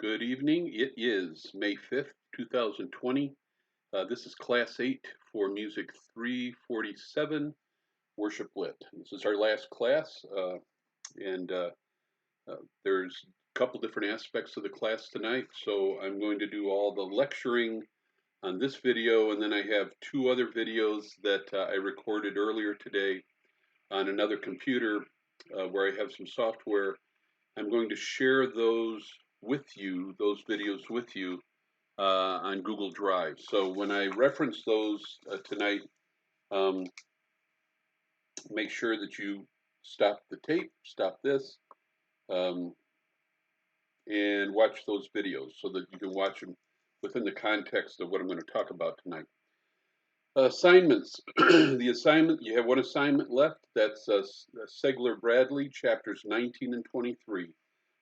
Good evening. It is May 5th, 2020. This is Class 8 for Music 347, Worship Lit. This is our last class, and there's a couple different aspects of the class tonight. So I'm going to do all the lecturing on this video, and then I have two other videos that I recorded earlier today on another computer where I have some software. I'm going to share those videos with you on Google Drive. So when I reference those tonight, um, make sure that you stop the tape, stop this, um, and watch those videos so that you can watch them within the context of what I'm going to talk about tonight. Assignments. The assignment, you have one assignment left. That's Segler Bradley, chapters 19 and 23.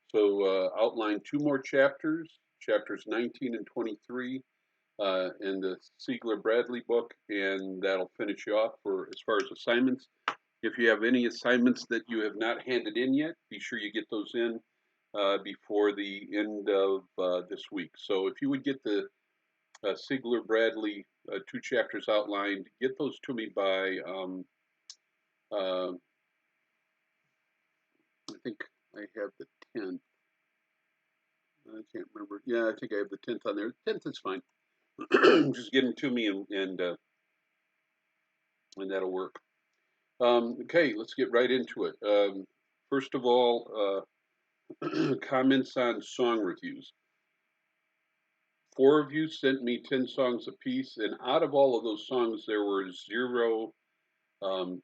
So outline two more chapters, chapters 19 and 23 in the Siegler-Bradley book, and that'll finish you off for as far as assignments. If you have any assignments that you have not handed in yet, be sure you get those in before the end of this week. So if you would get the Siegler-Bradley two chapters outlined, get those to me by, I think I have the 10th. I can't remember. Yeah, I think I have the 10th on there. 10th is fine. Just get them to me and that'll work. Okay, let's get right into it. First of all, comments on song reviews. 4 of you sent me 10 songs apiece, and out of all of those songs, there were 0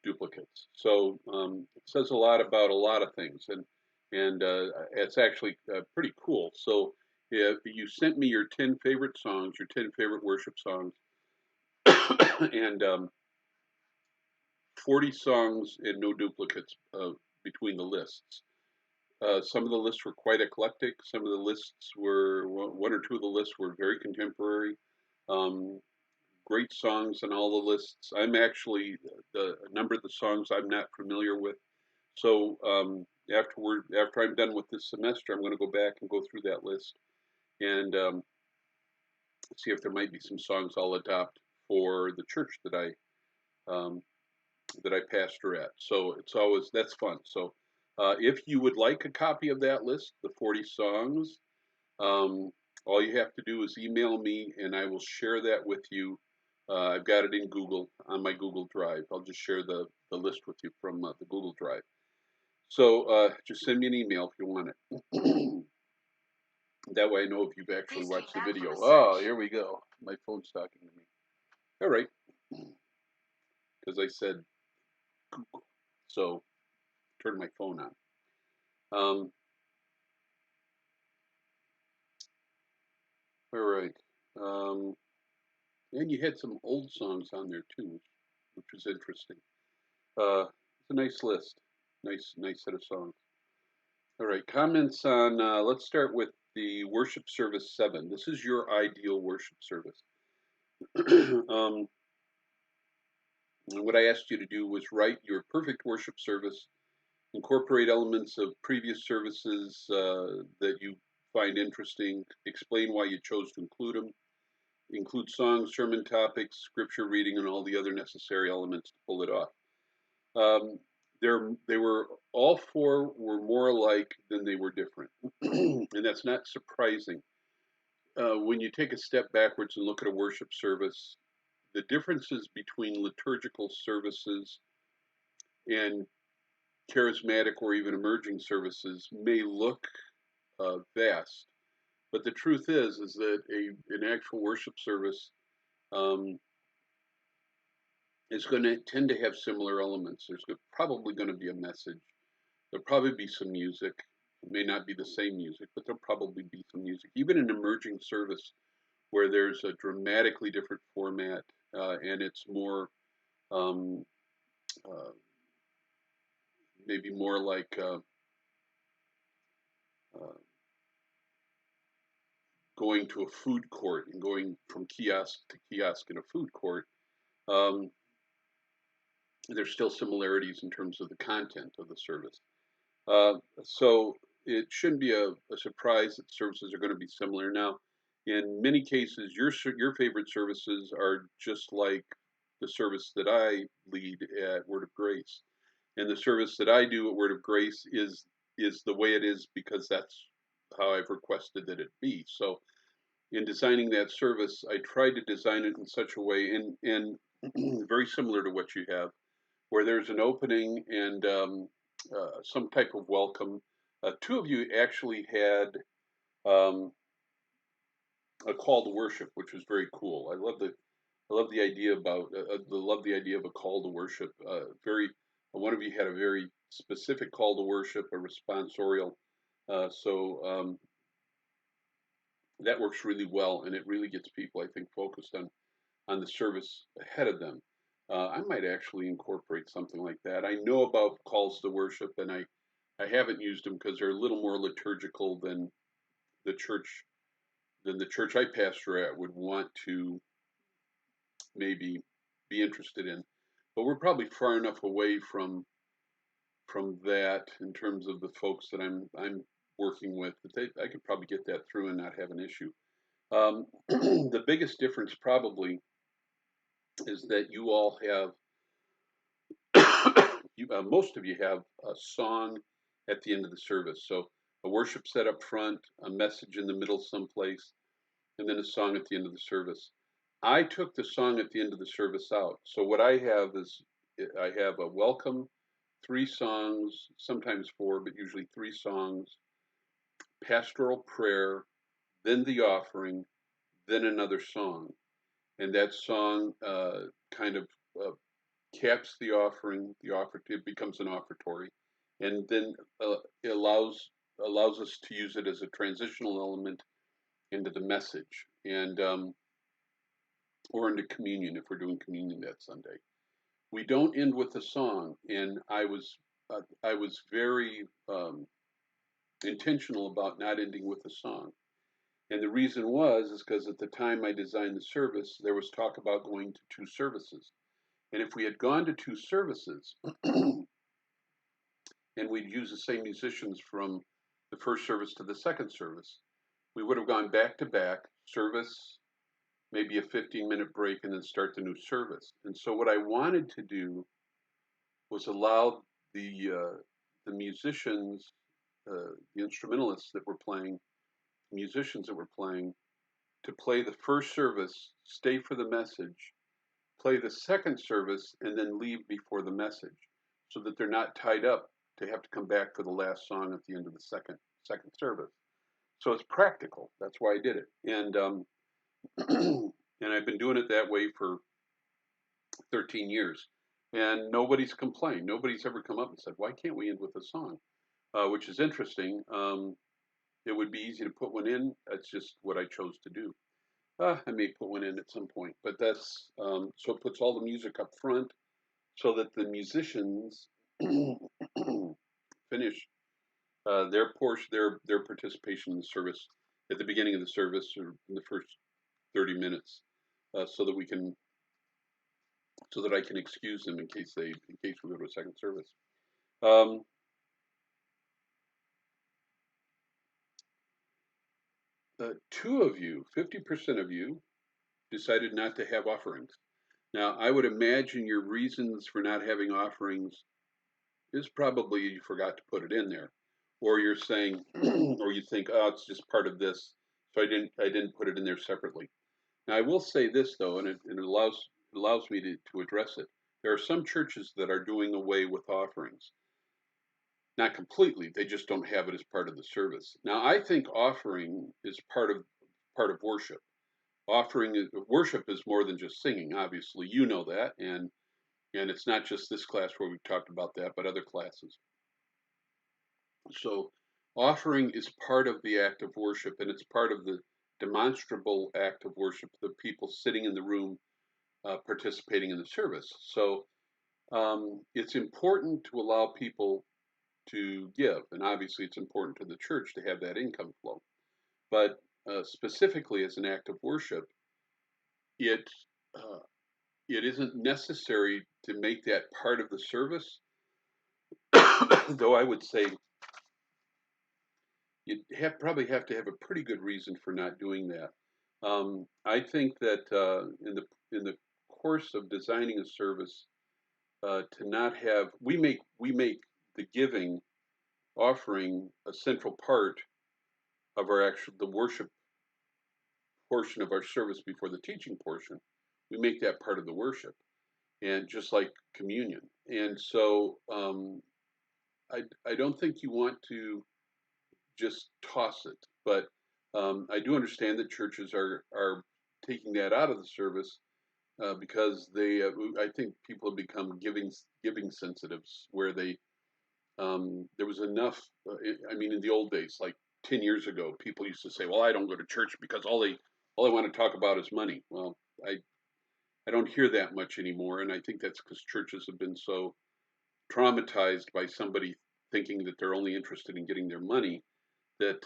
duplicates. So it says a lot about a lot of things, and it's actually pretty cool. So if you sent me your 10 favorite songs, your 10 favorite worship songs, and 40 songs and no duplicates between the lists. Some of the lists were quite eclectic. Some of the lists were, one or two of the lists were very contemporary. Great songs on all the lists. I'm actually, a number of the songs I'm not familiar with. So after I'm done with this semester, I'm going to go back and go through that list and see if there might be some songs I'll adopt for the church that I pastor at. So that's fun. So if you would like a copy of that list, the 40 songs, all you have to do is email me and I will share that with you. I've got it in Google on my Google Drive. I'll just share the list with you from the Google Drive. So just send me an email if you want it. That way I know if you've actually watched the video. Oh, here we go. My phone's talking to me. All right. Because I said Google. So turn my phone on. All right. And you had some old songs on there too, which was interesting. It's a nice list. Nice set of songs. All right. Comments on, let's start with the worship service 7. This is your ideal worship service. And what I asked you to do was write your perfect worship service, incorporate elements of previous services that you find interesting, explain why you chose to include them, include songs, sermon topics, scripture reading, and all the other necessary elements to pull it off. They were all 4 were more alike than they were different, and that's not surprising. When you take a step backwards and look at a worship service, the differences between liturgical services and charismatic or even emerging services may look vast, but the truth is that an actual worship service is going to tend to have similar elements. There's probably going to be a message. There'll probably be some music. It may not be the same music, but there'll probably be some music. Even an emerging service where there's a dramatically different format and it's more maybe more like going to a food court and going from kiosk to kiosk in a food court. There's still similarities in terms of the content of the service. So it shouldn't be a surprise that services are going to be similar. Now, in many cases, your favorite services are just like the service that I lead at Word of Grace, and the service that I do at Word of Grace is the way it is because that's how I've requested that it be. So, in designing that service, I tried to design it in such a way, and very similar to what you have, where there's an opening and some type of welcome. Two of you actually had um, a call to worship, which was very cool. I love the idea about love the idea of a call to worship. Very one of you had a very specific call to worship, a responsorial. So that works really well, and it really gets people, I think, focused on the service ahead of them. I might actually incorporate something like that. I know about calls to worship, and I haven't used them because they're a little more liturgical the church than the church I pastor at would want to maybe be interested in. But we're probably far enough away from that in terms of the folks that I'm working with that I could probably get that through and not have an issue. The biggest difference probably is that you all have most of you have a song at the end of the service. So a worship set up front, a message in the middle someplace, and then a song at the end of the service. I took the song at the end of the service out. So what I have is I have a welcome, three songs, sometimes four, but usually three songs, pastoral prayer, then the offering, then another song. And that song kind of uh, caps the offering. It becomes an offertory, and then it allows us to use it as a transitional element into the message, and or into communion if we're doing communion that Sunday. We don't end with a song, and I was very intentional about not ending with a song. And the reason was is because at the time I designed the service, there was talk about going to two services. And if we had gone to two services and we'd used the same musicians from the first service to the second service, we would have gone back to back service, maybe a 15-minute break, and then start the new service. And so what I wanted to do was allow the musicians, the instrumentalists that were playing, musicians that were playing, to play the first service, stay for the message, play the second service, and then leave before the message, so that they're not tied up to have to come back for the last song at the end of the second service. So it's practical. That's why I did it, and and I've been doing it that way for 13 years, and nobody's complained. Nobody's ever come up and said, "Why can't we end with a song?" Which is interesting. It would be easy to put one in. That's just what I chose to do. I may put one in at some point, but that's so it puts all the music up front so that the musicians finish their portion, their participation in the service at the beginning of the service or in the first 30 minutes, so that we can so that I can excuse them in case we go to a second service. Um, Two of you, 50% of you, decided not to have offerings. Now, I would imagine your reasons for not having offerings is probably you forgot to put it in there, or you're saying, or you think, oh, it's just part of this, so I didn't put it in there separately. Now, I will say this though, and it allows me to address it. There are some churches that are doing away with offerings. Not completely, they just don't have it as part of the service. Now, I think offering is part of worship. Worship is more than just singing. Obviously, you know that, and it's not just this class where we've talked about that, but other classes. So, offering is part of the act of worship, and it's part of the demonstrable act of worship. The people sitting in the room participating in the service. So, it's important to allow people to give, and obviously, it's important to the church to have that income flow. But specifically, as an act of worship, it uh, it isn't necessary to make that part of the service, though I would say probably have to have a pretty good reason for not doing that. I think that in the course of designing a service, to not have we make the giving offering a central part of our actual the worship portion of our service before the teaching portion. We make that part of the worship, and just like communion. And so I don't think you want to just toss it, but I do understand that churches are taking that out of the service because I think people have become giving sensitives where there was enough. I mean, in the old days, like 10 years ago, people used to say, "Well, I don't go to church because all they want to talk about is money." Well, I I don't hear that much anymore, and I think that's because churches have been so traumatized by somebody thinking that they're only interested in getting their money that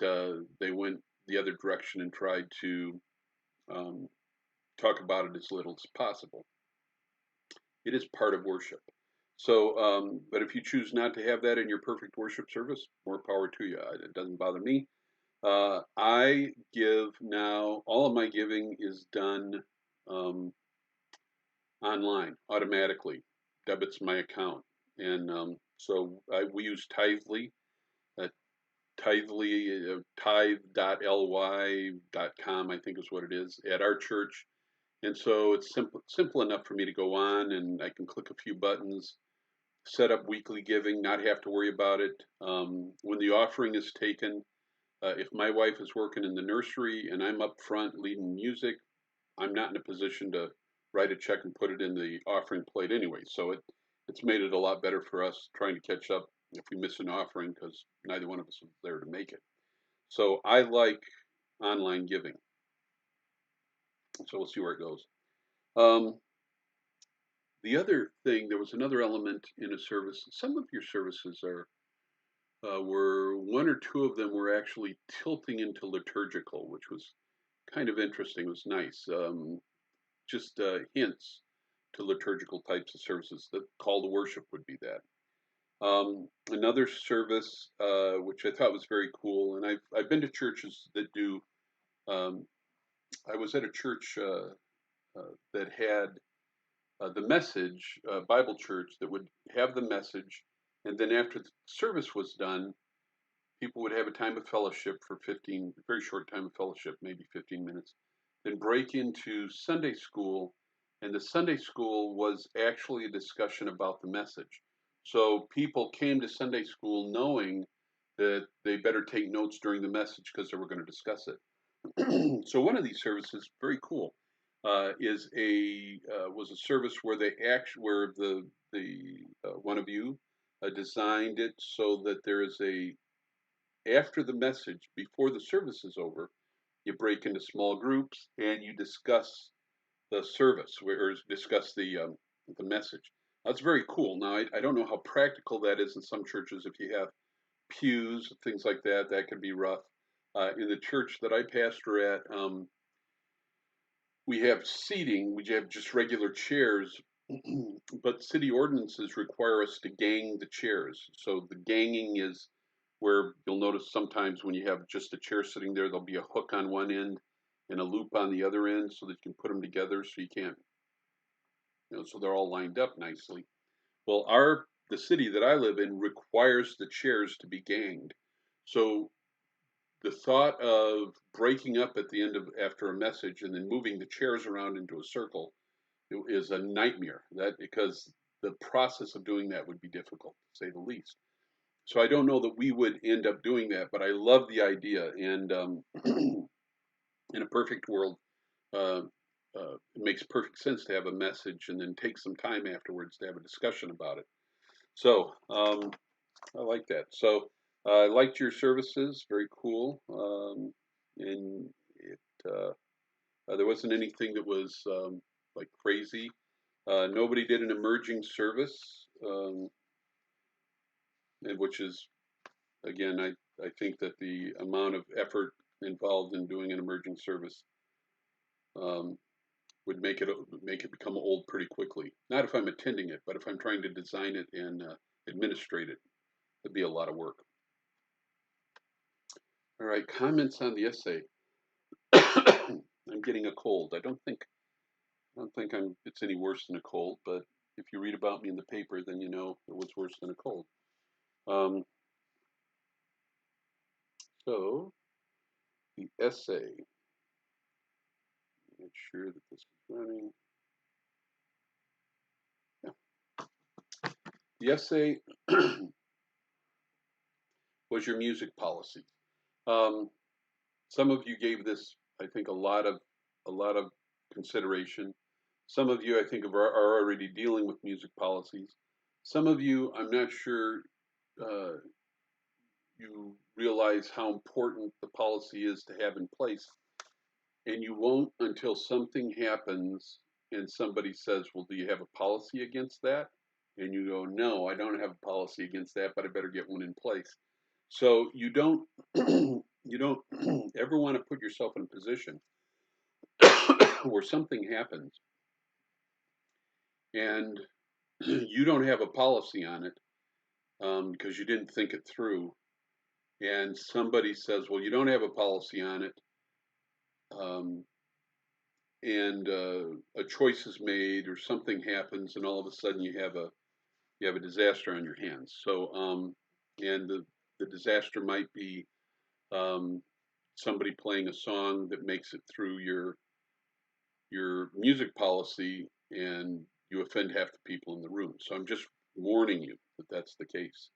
they went the other direction and tried to um, talk about it as little as possible. It is part of worship. So, but if you choose not to have that in your perfect worship service, more power to you. It doesn't bother me. I give now, all of my giving is done um, online automatically, debits my account. And we use Tithely, uh, tithe.ly.com, I think is what it is, at our church. And so it's simple enough for me to go on and I can click a few buttons, set up weekly giving, not have to worry about it. When the offering is taken, if my wife is working in the nursery and I'm up front leading music, I'm not in a position to write a check and put it in the offering plate anyway. So it's made it a lot better for us trying to catch up if we miss an offering because neither one of us was there to make it. So I like online giving. So we'll see where it goes. Um, the other thing, there was another element in a service. Some of your services were one or two of them were actually tilting into liturgical, which was kind of interesting. It was nice. Just hints to liturgical types of services. The call to worship would be that. Another service, which I thought was very cool, and I've been to churches that do. Um, I was at a church that had the message, Bible church, that would have the message, and then after the service was done, people would have a time of fellowship for 15, very short time of fellowship, maybe 15 minutes, then break into Sunday school. And the Sunday school was actually a discussion about the message. So people came to Sunday school knowing that they better take notes during the message because they were going to discuss it. So one of these services, very cool, is a was a service where the one of you designed it so that there is a after the message, before the service is over, you break into small groups and you discuss the service or discuss the message. That's very cool. Now, I don't know how practical that is in some churches. If you have pews, things like that, that can be rough. In the church that I pastor at, we have seating. We have just regular chairs, but city ordinances require us to gang the chairs. So the ganging is where you'll notice sometimes when you have just a chair sitting there, there'll be a hook on one end and a loop on the other end so that you can put them together so you can't, so they're all lined up nicely. Well, the city that I live in requires the chairs to be ganged. So the thought of breaking up at the end of after a message and then moving the chairs around into a circle is a nightmare. That because the process of doing that would be difficult, to say the least. So I don't know that we would end up doing that, but I love the idea. And in a perfect world, uh, it makes perfect sense to have a message and then take some time afterwards to have a discussion about it. So I like that. So I liked your services, very cool. And it there wasn't anything that was like crazy. Nobody did an emerging service, which is again, I think that the amount of effort involved in doing an emerging service um, would make it become old pretty quickly. Not if I'm attending it, but if I'm trying to design it and administrate it, it'd be a lot of work. All right, comments on the essay. I'm getting a cold. I don't think it's any worse than a cold, but if you read about me in the paper, then you know it was worse than a cold. Um, so the essay, make sure that this is running. Yeah. The essay was your music policy. Um, some of you gave this, I think, a lot of consideration. Some of you, I think, are already dealing with music policies. Some of you, I'm not sure uh, you realize how important the policy is to have in place, and you won't until something happens and somebody says, "Well, do you have a policy against that?" And you go, "No, I don't have a policy against that, but I better get one in place." So you don't you don't ever want to put yourself in a position where something happens and you don't have a policy on it because you didn't think it through, and somebody says, "Well, you don't have a policy on it," um, and a choice is made or something happens, and all of a sudden you have a disaster on your hands. So, and the disaster might be um, somebody playing a song that makes it through your music policy, and you offend half the people in the room. So I'm just warning you that that's the case.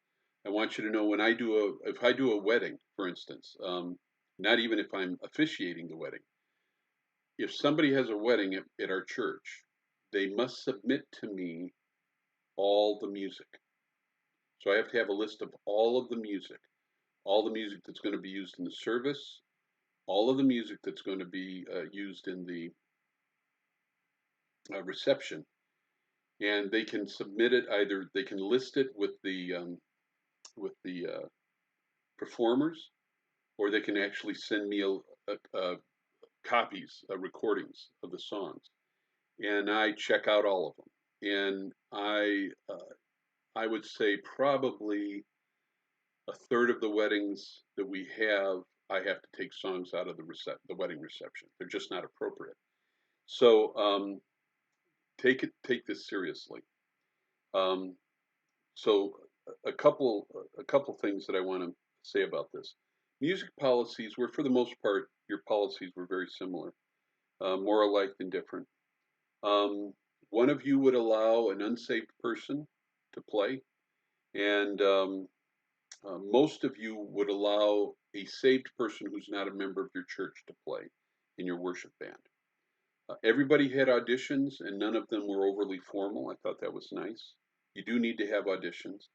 I want you to know if I do a wedding, for instance, not even if I'm officiating the wedding, if somebody has a wedding at our church, they must submit to me all the music. So I have to have a list of all the music that's going to be used in the service, all of the music that's going to be used in the reception, and they can submit it either they can list it with the performers, or they can actually send me copies, recordings of the songs, and I check out all of them. And I would say probably a third of the weddings that we have, I have to take songs out of the wedding reception. They're just not appropriate. So take this seriously. Um, so a couple things that I want to say about this. Music policies were, for the most part, your policies were very similar, more alike than different. Um, one of you would allow an unsaved person to play, and most of you would allow a saved person who's not a member of your church to play in your worship band. Everybody had auditions, and none of them were overly formal. I thought that was nice. You do need to have auditions.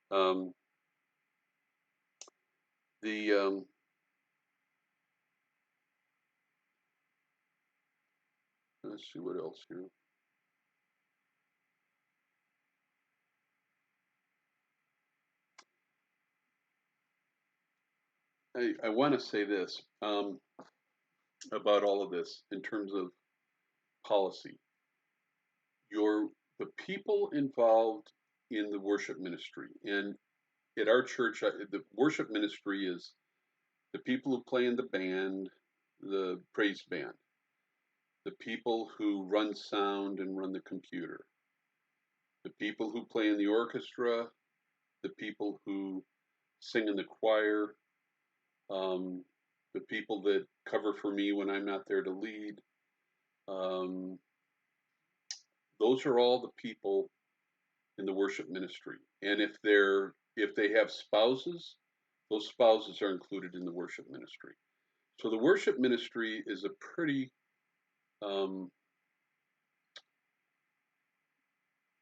Um, the Let's see what else here. I want to say this about all of this in terms of policy. The people involved in the worship ministry, and at our church, the worship ministry is the people who play in the band, the praise band, the people who run sound and run the computer, the people who play in the orchestra, the people who sing in the choir, um, the people that cover for me when I'm not there to lead. Um, those are all the people in the worship ministry. And if they have spouses, those spouses are included in the worship ministry. So the worship ministry is um,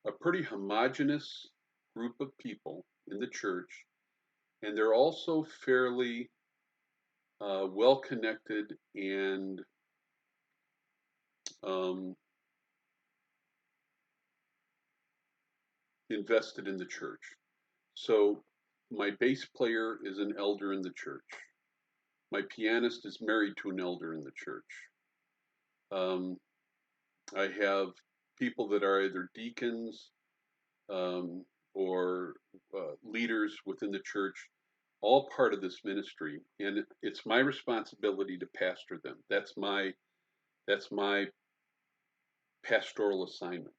a pretty homogenous group of people in the church, and they're also fairly well connected and um, invested in the church. So my bass player is an elder in the church. My pianist is married to an elder in the church. Um, I have people that are either deacons um, or leaders within the church. all part of this ministry, and it's my responsibility to pastor them. That's my pastoral assignment.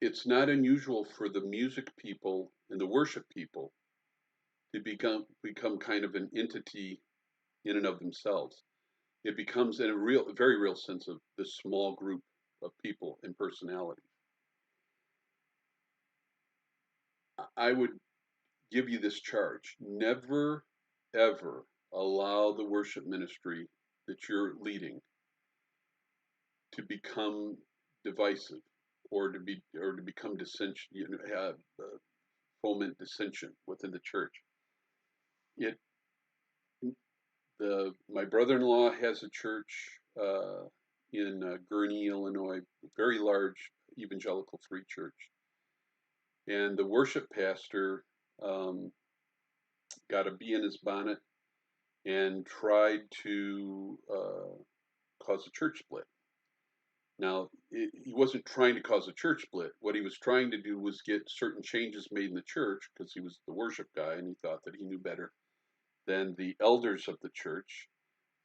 It's not unusual for the music people and the worship people to become kind of an entity in and of themselves. It becomes, in a very real sense, of this small group of people and personalities. I would give you this charge: never, ever allow the worship ministry that you're leading to become divisive, or to become dissension, foment dissension within the church. It My brother-in-law has a church in Gurnee, Illinois, a very large evangelical free church, and the worship pastor um, got a bee in his bonnet and tried to cause a church split. Now, he wasn't trying to cause a church split. What he was trying to do was get certain changes made in the church, because he was the worship guy and he thought that he knew better than the elders of the church.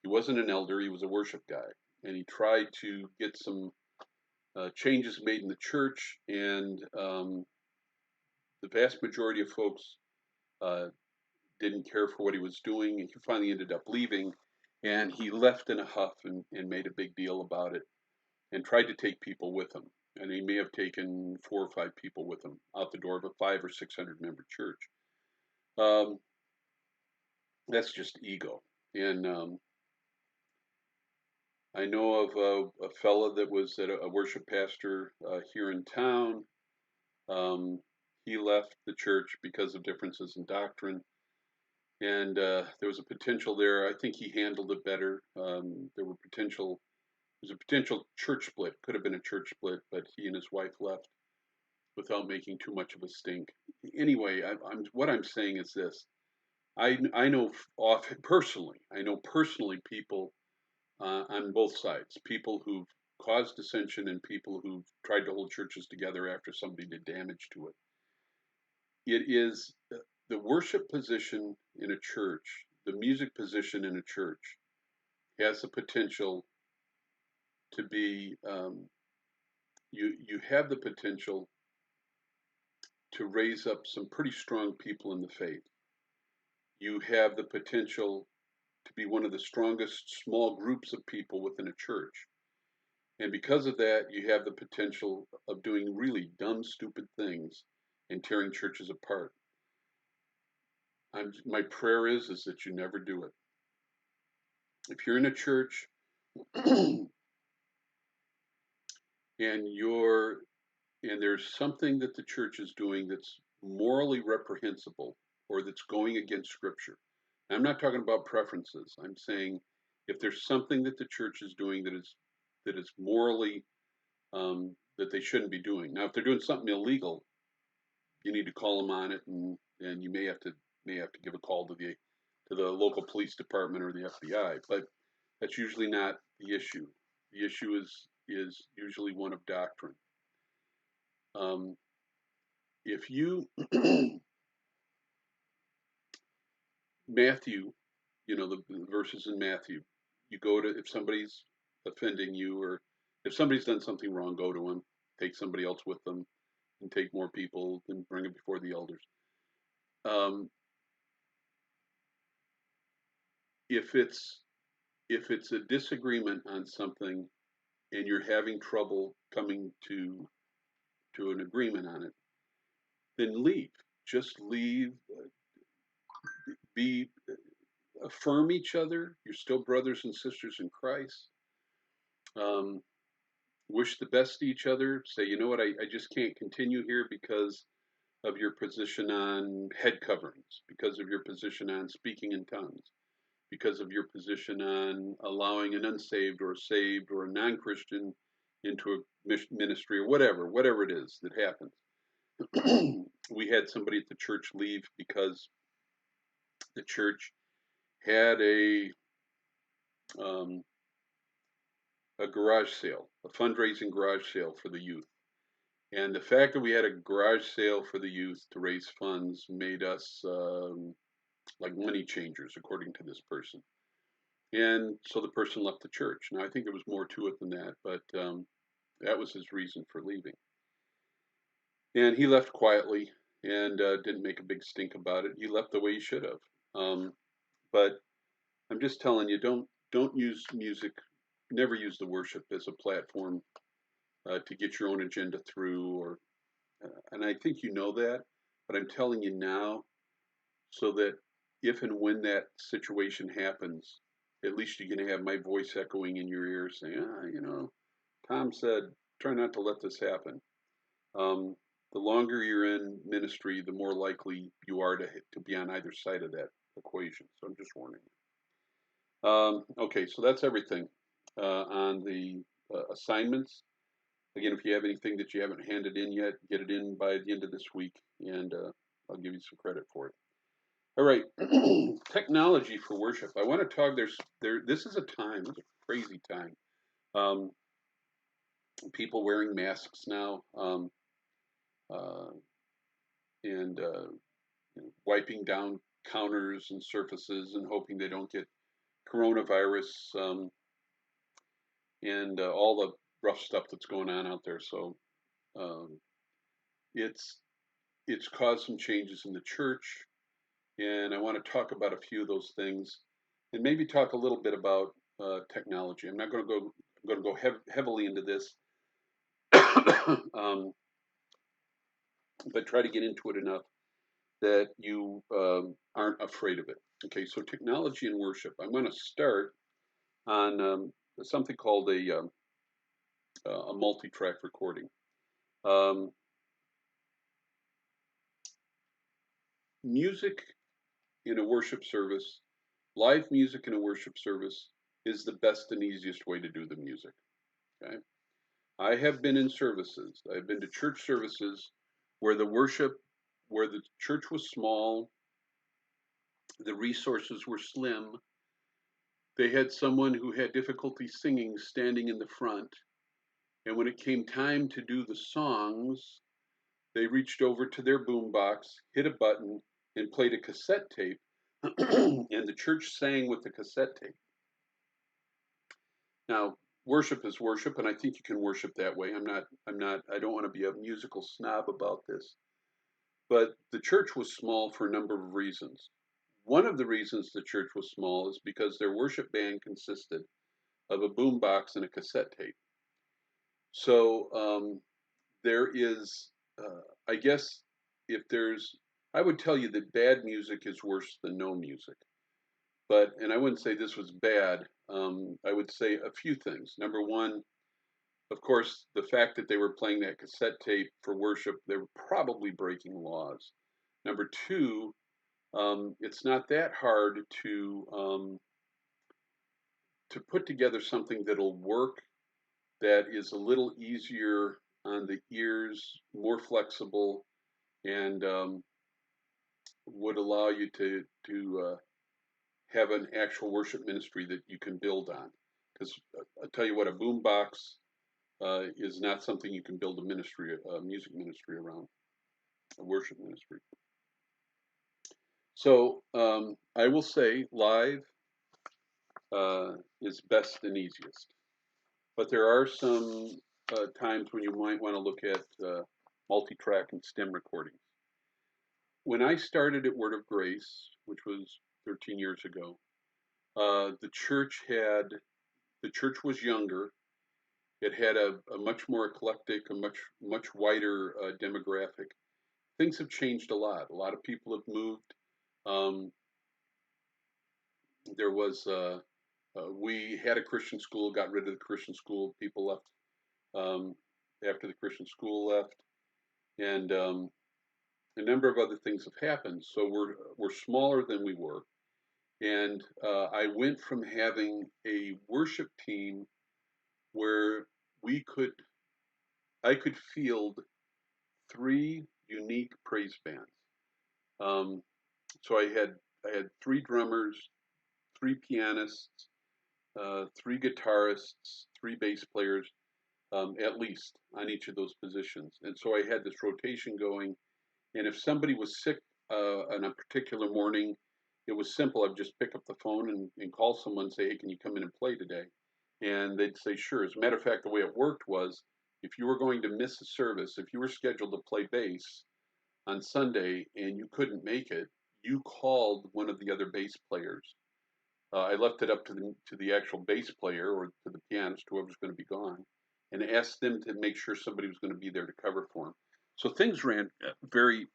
He wasn't an elder, he was a worship guy. And he tried to get some changes made in the church, and the vast majority of folks uh, didn't care for what he was doing. He finally ended up leaving, and he left in a huff and made a big deal about it and tried to take people with him. And he may have taken 4 or 5 people with him out the door of a 500 or 600 member church. Um, that's just ego. And I know of a fellow that was a worship pastor here in town. Um, he left the church because of differences in doctrine, and there was a potential there. I think he handled it better. There's a potential church split. Could have been a church split, but he and his wife left without making too much of a stink. Anyway, what I'm saying is this: I know personally. I know personally people on both sides. People who've caused dissension and people who've tried to hold churches together after somebody did damage to it. It is the worship position in a church, the music position in a church, has the potential to be. You have the potential to raise up some pretty strong people in the faith. You have the potential to be one of the strongest small groups of people within a church. And because of that, you have the potential of doing really dumb, stupid things and tearing churches apart. My prayer is that you never do it. If you're in a church and there's something that the church is doing that's morally reprehensible or that's going against Scripture, I'm not talking about preferences. I'm saying if there's something that the church is doing that is morally that they shouldn't be doing. Now, if they're doing something illegal, you need to call them on it, and you may have to give a call to the local police department or the FBI. But that's usually not the issue. The issue is usually one of doctrine. If you Matthew, the verses in Matthew, you go to, if somebody's offending you, or if somebody's done something wrong, go to them, take somebody else with them, and take more people, and bring it before the elders. Um, if it's a disagreement on something and you're having trouble coming to an agreement on it, then leave. Just leave. Be Affirm each other. You're still brothers and sisters in Christ. Um, wish the best to each other. Say, you know what, I just can't continue here because of your position on head coverings, because of your position on speaking in tongues, because of your position on allowing an unsaved or a saved or a non-Christian into a ministry, or whatever it is that happens. We had somebody at the church leave because the church had a garage sale, a fundraising garage sale for the youth. And the fact that we had a garage sale for the youth to raise funds made us like money changers, according to this person. And so the person left the church. Now, I think there was more to it than that, but that was his reason for leaving. And he left quietly and didn't make a big stink about it. He left the way he should have. But I'm just telling you, don't use music. Never use the worship as a platform to get your own agenda through. Or, and I think you know that, but I'm telling you now, so that if and when that situation happens, at least you're going to have my voice echoing in your ear saying, Tom said, try not to let this happen. The longer you're in ministry, the more likely you are to be on either side of that equation. So I'm just warning you. Okay, so that's everything on the assignments. Again, if you have anything that you haven't handed in yet, get it in by the end of this week, and I'll give you some credit for it. All right, technology for worship. I want to talk. This is a time. It's a crazy time. Um, People wearing masks now, uh, and wiping down counters and surfaces and hoping they don't get coronavirus, and all the rough stuff that's going on out there. So um, it's it's caused some changes in the church, and I want to talk about a few of those things, and maybe talk a little bit about technology. I'm not going to go. I'm going to go heavily into this, um, but try to get into it enough that you aren't afraid of it. Okay, so technology and worship. I'm going to start on something called a multi-track recording. Um, Music in a worship service, live music in a worship service is the best and easiest way to do the music. Okay, I have been in services. I've been to church services where where the church was small, the resources were slim. They had someone who had difficulty singing standing in the front, and when it came time to do the songs, they reached over to their boombox, hit a button, and played a cassette tape, and the church sang with the cassette tape. Now, worship is worship, and I think you can worship that way. I don't want to be a musical snob about this, but the church was small for a number of reasons. One of the reasons the church was small is because their worship band consisted of a boombox and a cassette tape. So there is, I guess, if there's, I would tell you that bad music is worse than no music. But, and I wouldn't say this was bad. I would say a few things. Number one, of course, the fact that they were playing that cassette tape for worship, they were probably breaking laws. Number two, it's not that hard to put together something that'll work, that is a little easier on the ears, more flexible, and would allow you to have an actual worship ministry that you can build on. Because I'll tell you what, a boombox is not something you can build a music ministry around, a worship ministry. So I will say live is best and easiest. But there are some times when you might want to look at multi-track and stem recordings. When I started at Word of Grace, which was 13 years ago, the church was younger. It had a much more eclectic, a much wider demographic. Things have changed a lot. A lot of people have moved. Um, there was we had a Christian school, got rid of the Christian school. People left after the Christian school left, and a number of other things have happened. So we're smaller than we were, and I went from having a worship team where I could field three unique praise bands. Um, so I had three drummers, three pianists, three guitarists, three bass players. at least on each of those positions. And so I had this rotation going. And if somebody was sick on a particular morning, it was simple. I'd just pick up the phone and call someone and say, hey, can you come in and play today? And they'd say, sure. As a matter of fact, the way it worked was if you were going to miss a service, if you were scheduled to play bass on Sunday and you couldn't make it, you called one of the other bass players. I left it up to the actual bass player or to the pianist, whoever's going to be gone, and asked them to make sure somebody was going to be there to cover for them. So things ran very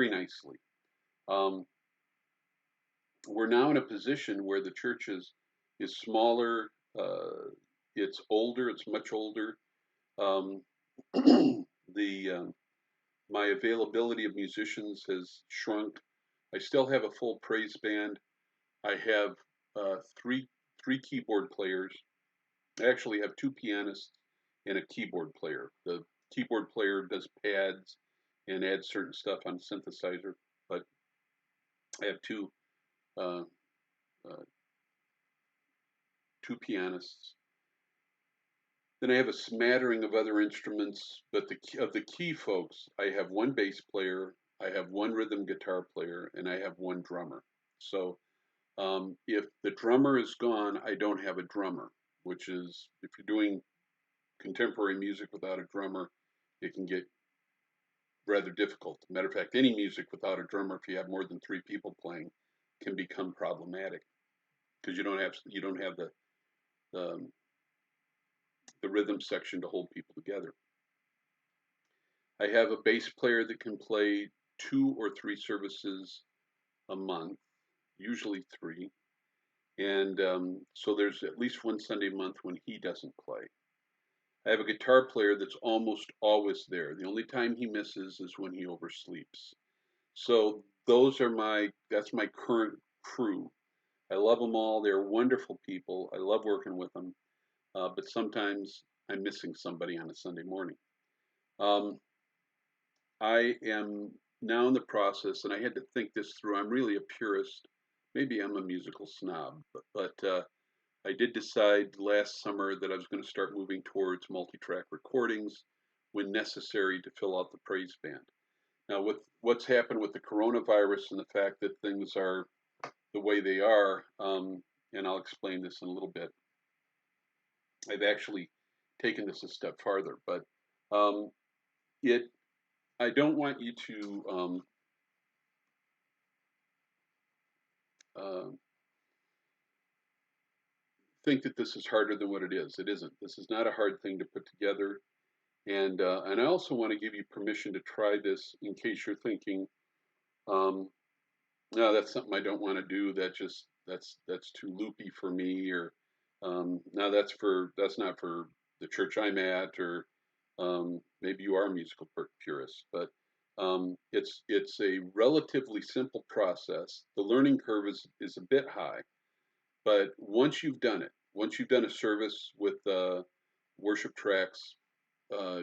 nicely. Um, we're now in a position where the church is smaller. It's older. It's much older. Um, the My availability of musicians has shrunk. I still have a full praise band. I have three keyboard players. I actually have two pianists and a keyboard player. The keyboard player does pads and adds certain stuff on synthesizer, but I have uh, uh, two pianists. Then I have a smattering of other instruments, but of the key folks, I have one bass player, I have one rhythm guitar player, and I have one drummer. So if the drummer is gone, I don't have a drummer, which is, if you're doing contemporary music without a drummer, it can get rather difficult. Matter of fact, any music without a drummer, if you have more than three people playing, can become problematic because you don't have the the rhythm section to hold people together. I have a bass player that can play 2 or 3 services a month, usually 3, and so there's at least one Sunday a month when he doesn't play. I have a guitar player that's almost always there. The only time he misses is when he oversleeps. So that's my current crew. I love them all. They're wonderful people. I love working with them. But sometimes I'm missing somebody on a Sunday morning. Um, I am now in the process, and I had to think this through. I'm really a purist. Maybe I'm a musical snob, but I did decide last summer that I was going to start moving towards multi-track recordings when necessary to fill out the praise band. Now, with what's happened with the coronavirus and the fact that things are the way they are, and I'll explain this in a little bit, I've actually taken this a step farther. But um, it, I don't want you to uh, think that this is harder than what it is. It isn't. This is not a hard thing to put together. And I also want to give you permission to try this in case you're thinking, um, no, that's something I don't want to do. That's too loopy for me, or no, that's not for the church I'm at, or maybe you are a musical purist. But it's a relatively simple process. The learning curve is a bit high, but once you've done a service with worship tracks, uh,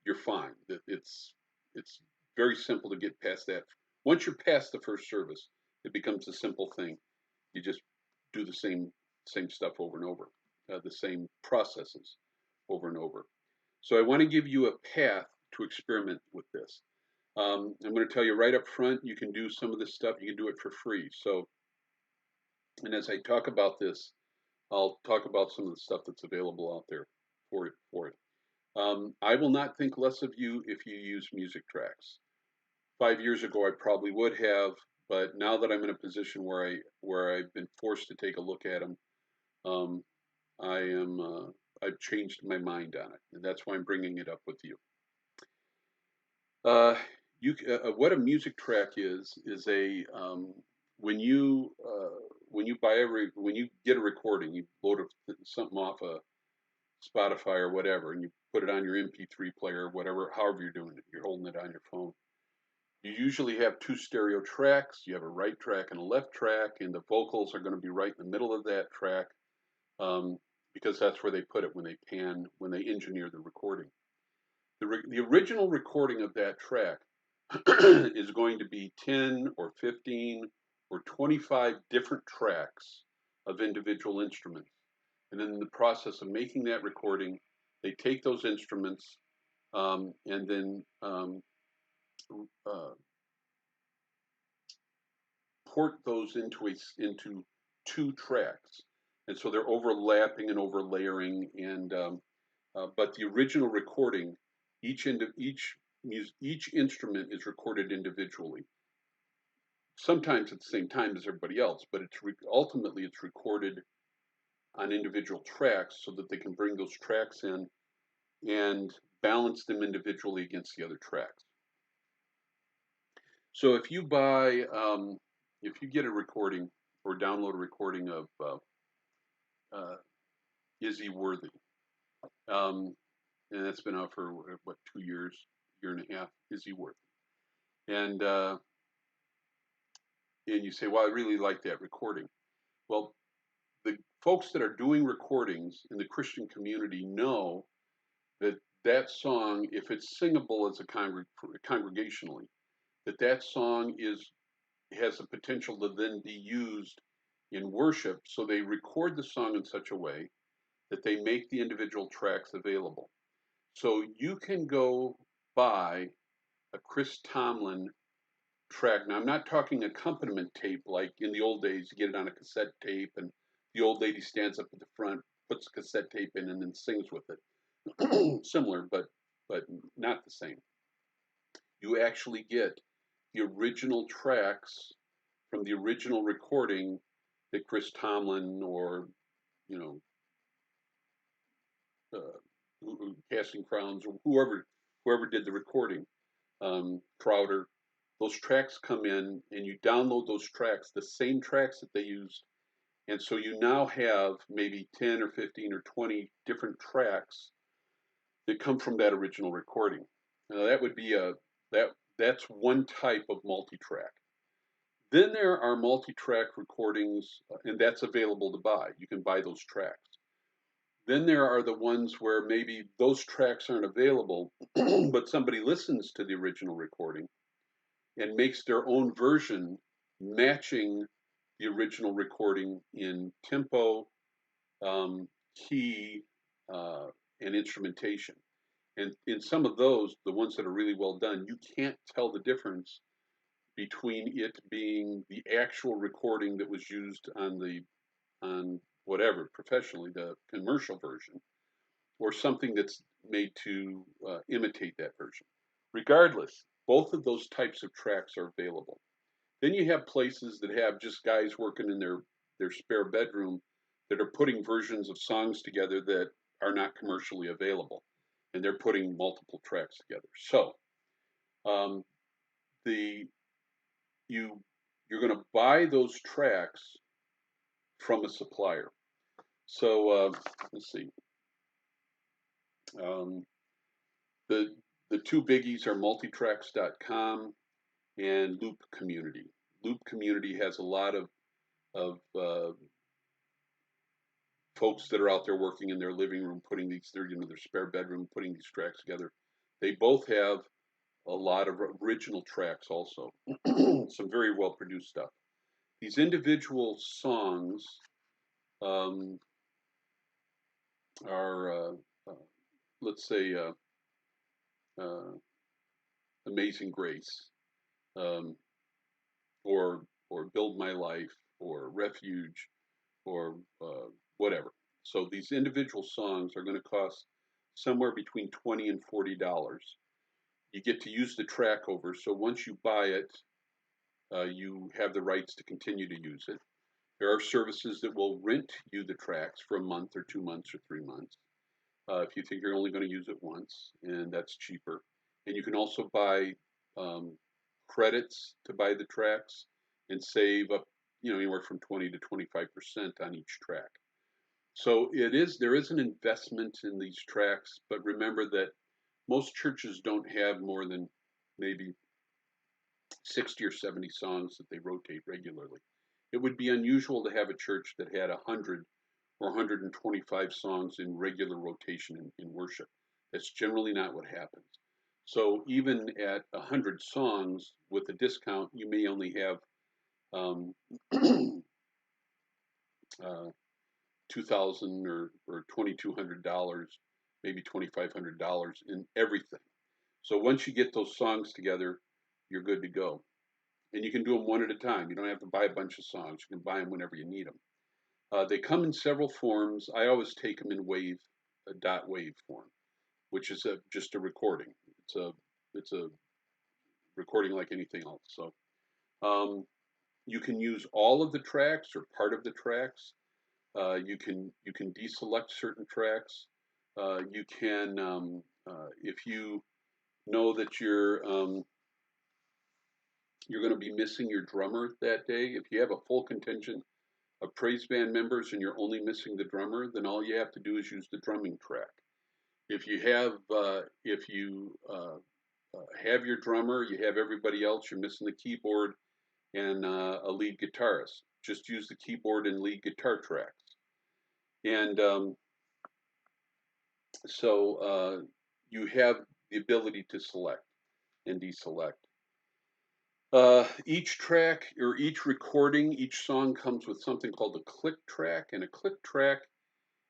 you're fine. It's very simple to get past that. Once you're past the first service, it becomes a simple thing. You just do the same stuff over and over, the same processes over and over. So I want to give you a path to experiment with this. I'm going to tell you right up front, you can do some of this stuff. You can do it for free. So, and as I talk about this, I'll talk about some of the stuff that's available out there for it. I will not think less of you if you use music tracks. 5 years ago, I probably would have, but now that I'm in a position where I've been forced to take a look at them, um, I've changed my mind on it, and that's why I'm bringing it up with you. Uh, what a music track is a when you when you get a recording, you load something off a Spotify or whatever, and you put it on your MP3 player, whatever, however you're doing it, you're holding it on your phone. You usually have 2 stereo tracks. You have a right track and a left track, and the vocals are going to be right in the middle of that track um, because that's where they put it when they engineer the recording. The original recording of that track is going to be 10 or 15 or 25 different tracks of individual instruments. And then in the process of making that recording, They take those instruments and then port those into two tracks, and so they're overlapping and overlayering. And but the original recording, each instrument is recorded individually. Sometimes at the same time as everybody else, but ultimately it's recorded on individual tracks so that they can bring those tracks in and balance them individually against the other tracks. So if you get a recording or download a recording of Izzy Worthy, and that's been out for what, 2 years, year and a half, Izzy Worthy, and you say, well, I really like that recording. Well, the folks that are doing recordings in the Christian community know that that song, if it's singable as a congregationally, that song has the potential to then be used in worship. So they record the song in such a way that they make the individual tracks available. So you can go buy a Chris Tomlin track. Now, I'm not talking accompaniment tape like in the old days. You get it on a cassette tape, and the old lady stands up at the front, puts cassette tape in, and then sings with it. Similar, but not the same. You actually get the original tracks from the original recording that Chris Tomlin or you know Casting Crowns or whoever did the recording, Crowder. Those tracks come in, and you download those tracks, the same tracks that they used, and so you now have maybe 10 or 15 or 20 different tracks that come from that original recording. Now that would be that's one type of multi-track. Then there are multi-track recordings, and that's available to buy. You can buy those tracks. Then there are the ones where maybe those tracks aren't available, but somebody listens to the original recording and makes their own version matching the original recording in tempo, key, and instrumentation. And in some of those, the ones that are really well done, you can't tell the difference between it being the actual recording that was used on whatever professionally, the commercial version, or something that's made to imitate that version. Regardless, both of those types of tracks are available. Then you have places that have just guys working in their spare bedroom that are putting versions of songs together that are not commercially available, and they're putting multiple tracks together. So um, the you're going to buy those tracks from a supplier. So let's see. Um, the two biggies are multitracks.com and Loop Community. Loop Community has a lot of folks that are out there working in their living room, putting their spare bedroom, putting these tracks together. They both have a lot of original tracks also, some very well produced stuff. These individual songs are, let's say, uh, Amazing Grace, um, or Build My Life, or Refuge, or whatever. So these individual songs are going to cost somewhere between $20 and $40. You get to use the track over. So once you buy it, you have the rights to continue to use it. There are services that will rent you the tracks for a month or 2 months or 3 months. If you think you're only going to use it once, and that's cheaper. And you can also buy credits to buy the tracks and save up, anywhere from 20 to 25% on each track. So there is an investment in these tracks, but remember that most churches don't have more than maybe 60 or 70 songs that they rotate regularly. It would be unusual to have a church that had 100 or 125 songs in regular rotation in worship. That's generally not what happens. So even at 100 songs with a discount, you may only have $2,000 or $2,200 maybe $2,500 in everything. So once you get those songs together, you're good to go. And you can do them one at a time. You don't have to buy a bunch of songs. You can buy them whenever you need them. They come in several forms. I always take them in wave, a dot wave form, which is just a recording. It's a recording like anything else. So you can use all of the tracks or part of the tracks. You can deselect certain tracks. You can if you know that you're going to be missing your drummer that day. If you have a full contingent of praise band members and you're only missing the drummer, then all you have to do is use the drumming track. If you have your drummer, you have everybody else, you're missing the keyboard and a lead guitarist. Just use the keyboard and lead guitar tracks. And so you have the ability to select and deselect. Each track or each recording, each song comes with something called a click track, and a click track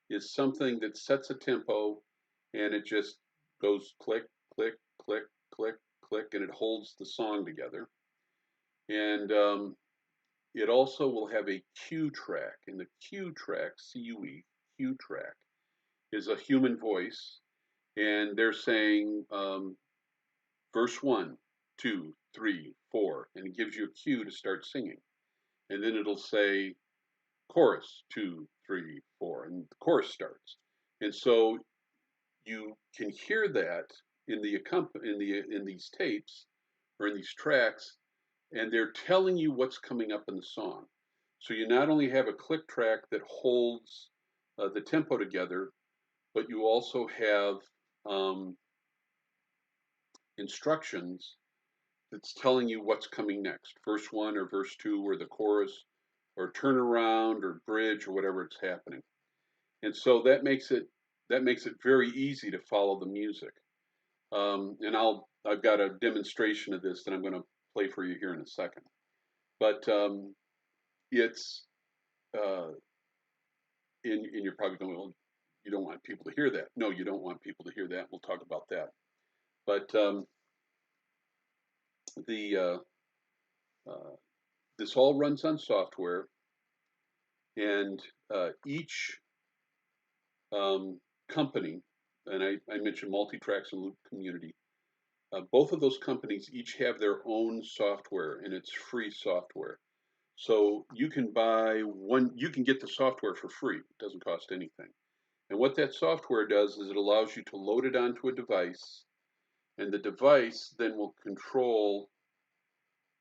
is something that sets a tempo and it just goes click, click, click, click, click, and it holds the song together. And it also will have a cue track, and the cue track, C-U-E, cue track, is a human voice, and they're saying verse 1, 2, 3, 4, and it gives you a cue to start singing. And then it'll say chorus 2, 3, 4, and the chorus starts. And so you can hear that in these tapes or in these tracks, and they're telling you what's coming up in the song. So you not only have a click track that holds the tempo together, but you also have instructions that's telling you what's coming next, verse 1 or verse 2 or the chorus or turnaround or bridge or whatever it's happening. And so that makes it very easy to follow the music. And I've got a demonstration of this that I'm going to play for you here in a second. But it's and you're probably going, well, you don't want people to hear that. No, you don't want people to hear that. We'll talk about that. But this all runs on software, and each company, and I mentioned Multitracks and Loop Community, both of those companies each have their own software, and it's free software. So you can get the software for free. It doesn't cost anything. And what that software does is it allows you to load it onto a device, and the device then will control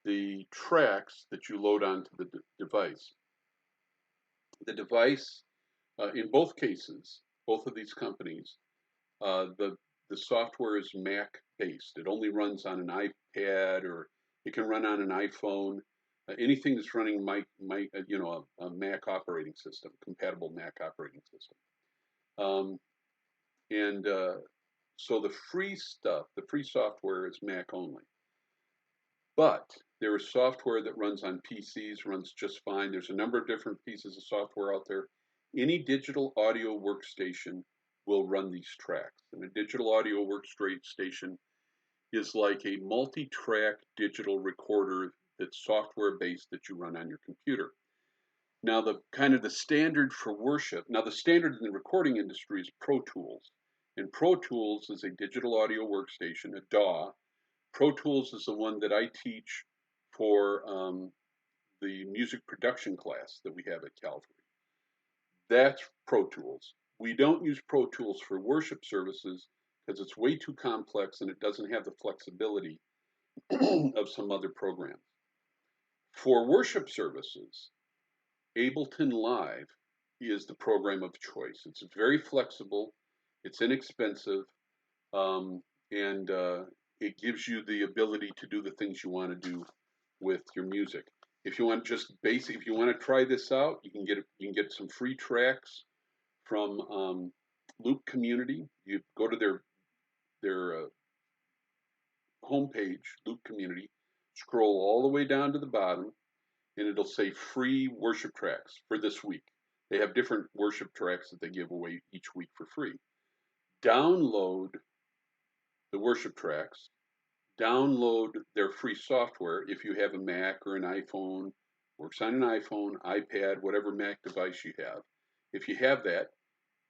the tracks that you load onto the device. The device, in both cases, both of these companies, the software is Mac based. It only runs on an iPad, or it can run on an iPhone. Anything that's running a Mac operating system, compatible Mac operating system. So the free stuff, the free software is Mac only. But there is software that runs on PCs, runs just fine. There's a number of different pieces of software out there. Any digital audio workstation will run these tracks. And a digital audio workstation is like a multi-track digital recorder that's software-based that you run on your computer. Now, the standard for worship, now the standard in the recording industry is Pro Tools. And Pro Tools is a digital audio workstation, a DAW. Pro Tools is the one that I teach for the music production class that we have at Calvary. That's Pro Tools. We don't use Pro Tools for worship services because it's way too complex and it doesn't have the flexibility of some other programs. For worship services, Ableton Live is the program of choice. It's very flexible, it's inexpensive, and it gives you the ability to do the things you want to do with your music. If you want just basic, if you want to try this out, you can get some free tracks from Loop Community. You go to their homepage, Loop Community, scroll all the way down to the bottom, and it'll say free worship tracks for this week. They have different worship tracks that they give away each week for free. download the worship tracks, download their free software if you have a Mac or an iPhone, works on an iPhone, iPad, whatever Mac device you have. If you have that,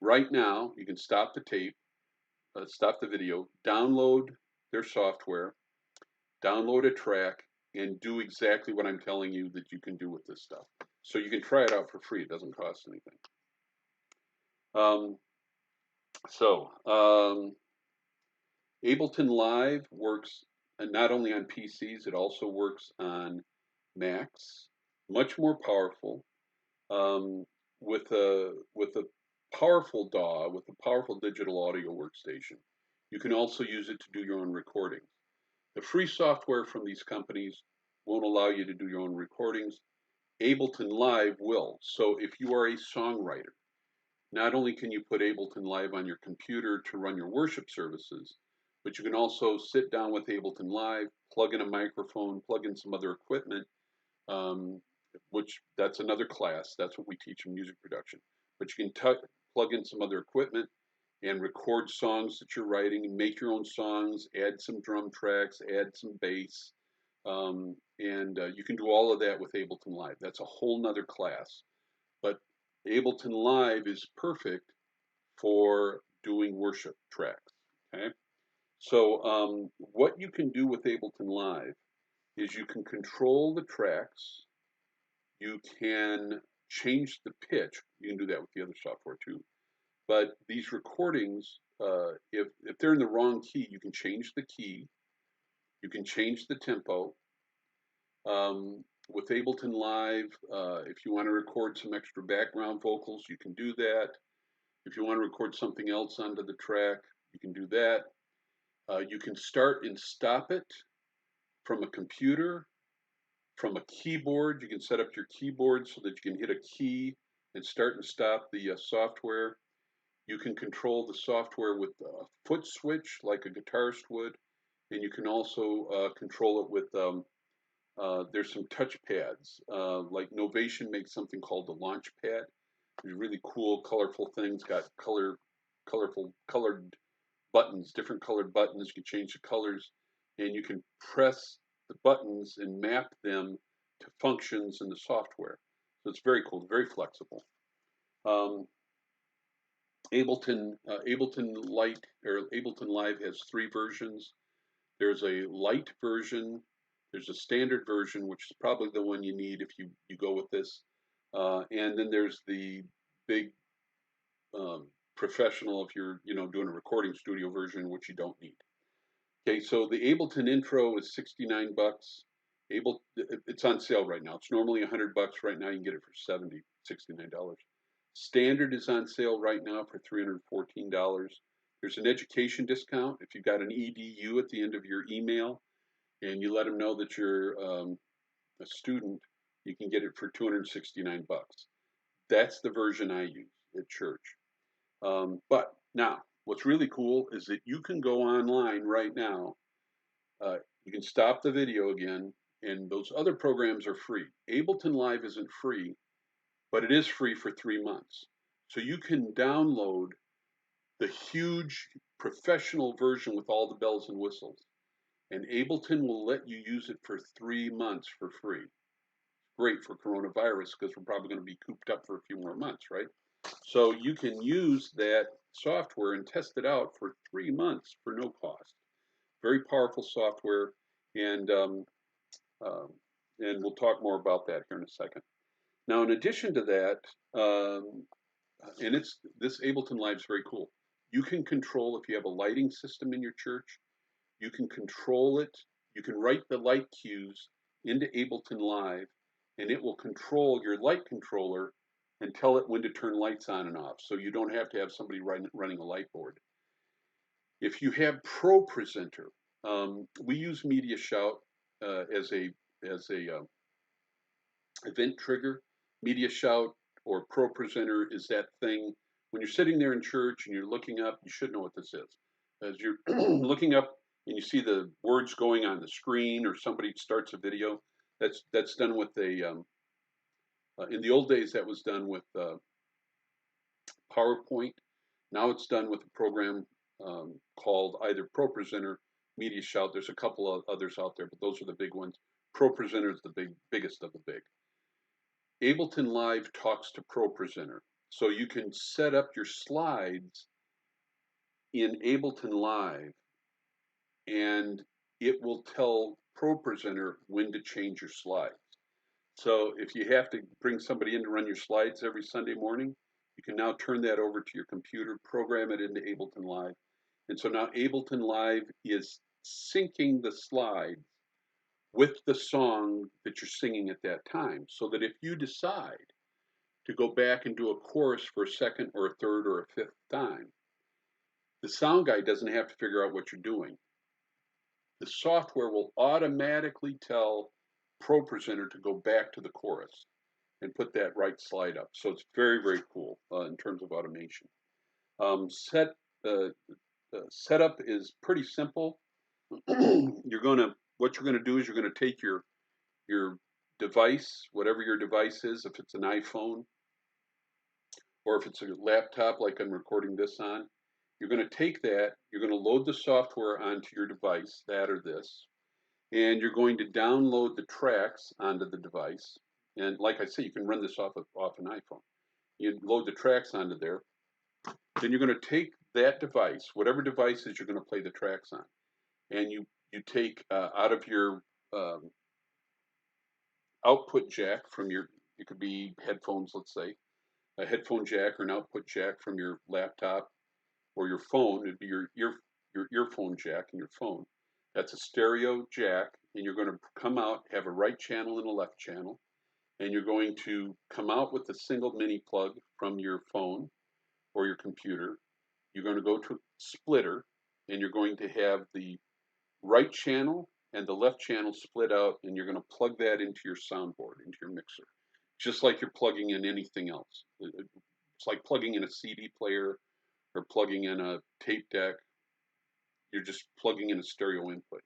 right now you can stop the tape, stop the video, download their software, download a track, and do exactly what I'm telling you that you can do with this stuff. So you can try it out for free. It doesn't cost anything. Um, Ableton Live works not only on PCs, it also works on Macs. Much more powerful, with a powerful DAW, with a powerful digital audio workstation. You can also use it to do your own recordings. The free software from these companies won't allow you to do your own recordings. Ableton Live will. So if you are a songwriter, not only can you put Ableton Live on your computer to run your worship services, but you can also sit down with Ableton Live, plug in a microphone, plug in some other equipment, which that's another class. That's what we teach in music production. But you can plug in some other equipment and record songs that you're writing, make your own songs, add some drum tracks, add some bass, and you can do all of that with Ableton Live. That's a whole nother class. But Ableton Live is perfect for doing worship tracks. Okay, so what you can do with Ableton Live is you can control the tracks. You can change the pitch. You can do that with the other software too. But these recordings, if they're in the wrong key, you can change the key. You can change the tempo. With Ableton Live, if you want to record some extra background vocals, you can do that. If you want to record something else onto the track, you can do that. You can start and stop it from a computer, from a keyboard. You can set up your keyboard so that you can hit a key and start and stop the software. You can control the software with a foot switch like a guitarist would, and you can also control it with, there's some touch pads. Like Novation makes something called the launch pad. These really cool, colorful things, got colorful colored buttons, different colored buttons. You can change the colors, and you can press the buttons and map them to functions in the software. So it's very cool, very flexible. Ableton Lite or Ableton Live has 3 versions. There's a light version, there's a standard version, which is probably the one you need if you go with this, and then there's the big professional if you're doing a recording studio version, which you don't need. Okay, so the Ableton Intro is 69 bucks. It's on sale right now. It's normally 100 bucks. Right now you can get it for $69. Standard is on sale right now for $314. There's an education discount. If you've got an EDU at the end of your email and you let them know that you're a student, you can get it for 269 bucks. That's the version I use at church. But now, what's really cool is that you can go online right now. You can stop the video again, and those other programs are free. Ableton Live isn't free, but it is free for 3 months. So you can download the huge professional version with all the bells and whistles. And Ableton will let you use it for 3 months for free. Great for coronavirus because we're probably going to be cooped up for a few more months, right? So you can use that software and test it out for 3 months for no cost. Very powerful software, and we'll talk more about that here in a second. Now, in addition to that, and this Ableton Live is very cool. You can control if you have a lighting system in your church. You can control it. You can write the light cues into Ableton Live, and it will control your light controller and tell it when to turn lights on and off. So you don't have to have somebody running a light board. If you have Pro Presenter, we use Media Shout as a event trigger. Media Shout or Pro Presenter is that thing when you're sitting there in church and you're looking up. You should know what this is. As you're looking up and you see the words going on the screen, or somebody starts a video, that's done with a. In the old days, that was done with PowerPoint. Now it's done with a program called either ProPresenter, Media Shout. There's a couple of others out there, but those are the big ones. ProPresenter is the biggest of the big. Ableton Live talks to ProPresenter. So you can set up your slides in Ableton Live, and it will tell ProPresenter when to change your slides. So if you have to bring somebody in to run your slides every Sunday morning, you can now turn that over to your computer, program it into Ableton Live. And so now Ableton Live is syncing the slides with the song that you're singing at that time. So that if you decide to go back and do a chorus for a second or a third or a fifth time, the sound guy doesn't have to figure out what you're doing. The software will automatically tell ProPresenter to go back to the chorus and put that right slide up. So it's very, very cool in terms of automation. Setup is pretty simple. What you're gonna do is you're gonna take your device, whatever your device is, if it's an iPhone or if it's a laptop like I'm recording this on, you're going to take that, you're going to load the software onto your device, that or this, and you're going to download the tracks onto the device. And like I say, you can run this off an iPhone. You load the tracks onto there. Then you're going to take that device, whatever devices you're going to play the tracks on, and you take out of your output jack from your, it could be headphones, let's say, a headphone jack or an output jack from your laptop or your phone. It'd be your earphone jack in your phone. That's a stereo jack, and you're going to come out, have a right channel and a left channel, and you're going to come out with a single mini plug from your phone or your computer. You're going to go to a splitter, and you're going to have the right channel and the left channel split out, and you're going to plug that into your soundboard, into your mixer, just like you're plugging in anything else. It's like plugging in a CD player or plugging in a tape deck. You're just plugging in a stereo input.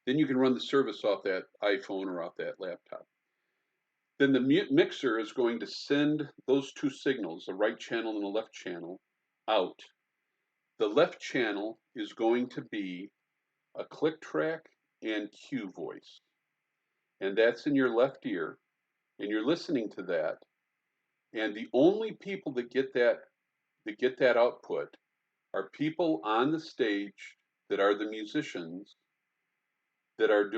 Then you can run the service off that iPhone or off that laptop. Then the mixer is going to send those two signals, the right channel and the left channel, out. The left channel is going to be a click track and cue voice. And that's in your left ear. And you're listening to that. And the only people that get that output are people on the stage that are the musicians that are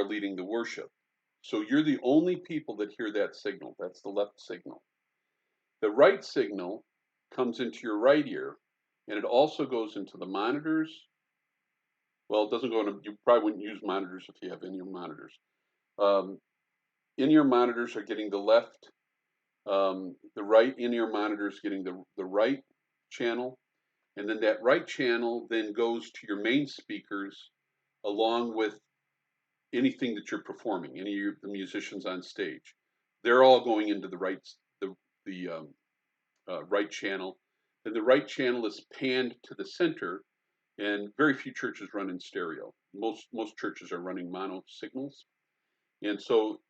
leading the worship. So you're the only people that hear that signal. That's the left signal. The right signal comes into your right ear, and it also goes into the monitors. Well, it doesn't go into, you probably wouldn't use monitors if you have in-ear monitors. In-ear monitors are getting the left, the right in-ear monitors getting the right channel, and then that right channel then goes to your main speakers along with anything that you're performing, any of the musicians on stage. They're all going into the right right channel. And the right channel is panned to the center, and very few churches run in stereo. Most churches are running mono signals, and so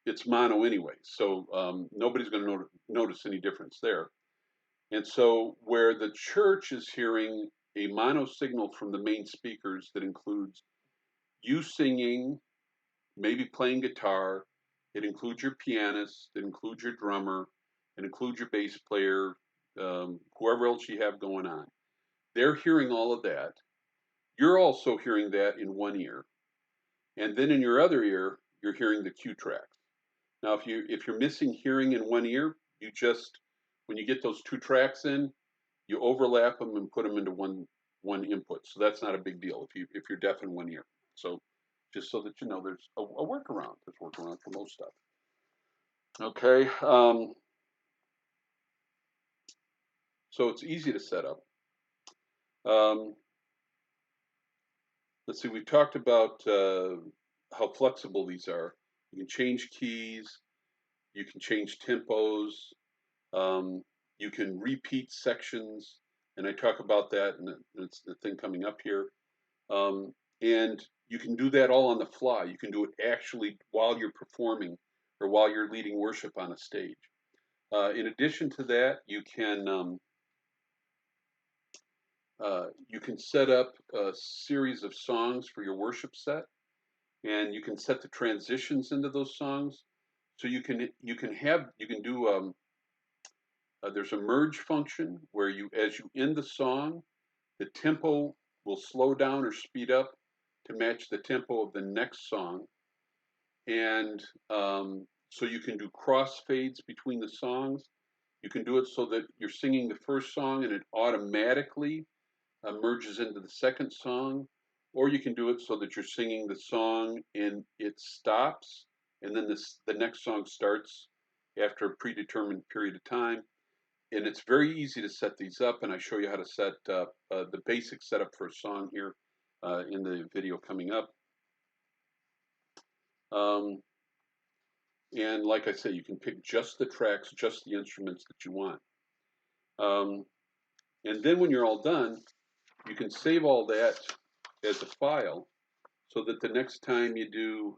it's mono anyway. So nobody's going to notice any difference there. And so where the church is hearing a mono signal from the main speakers that includes you singing, maybe playing guitar, it includes your pianist, it includes your drummer, it includes your bass player, whoever else you have going on. They're hearing all of that. You're also hearing that in one ear. And then in your other ear, you're hearing the cue tracks. Now, if you're missing hearing in one ear, you just, when you get those two tracks in, you overlap them and put them into one input. So that's not a big deal if you're deaf in one ear. So just so that you know, there's a workaround. There's a workaround for most stuff. Okay. So it's easy to set up. Let's see, we talked about how flexible these are. You can change keys, you can change tempos, you can repeat sections, and I talk about that, and it's the thing coming up here. And you can do that all on the fly. You can do it actually while you're performing or while you're leading worship on a stage. In addition to that, you can You can set up a series of songs for your worship set, and you can set the transitions into those songs. So you can do there's a merge function where as you end the song, the tempo will slow down or speed up to match the tempo of the next song, and so you can do crossfades between the songs. You can do it so that you're singing the first song and it automatically merges into the second song, or you can do it so that you're singing the song and it stops, and then the next song starts after a predetermined period of time. And it's very easy to set these up, and I show you how to set the basic setup for a song here in the video coming up. Um, and like I say, you can pick just the tracks, just the instruments that you want. And then when you're all done, you can save all that as a file so that the next time you do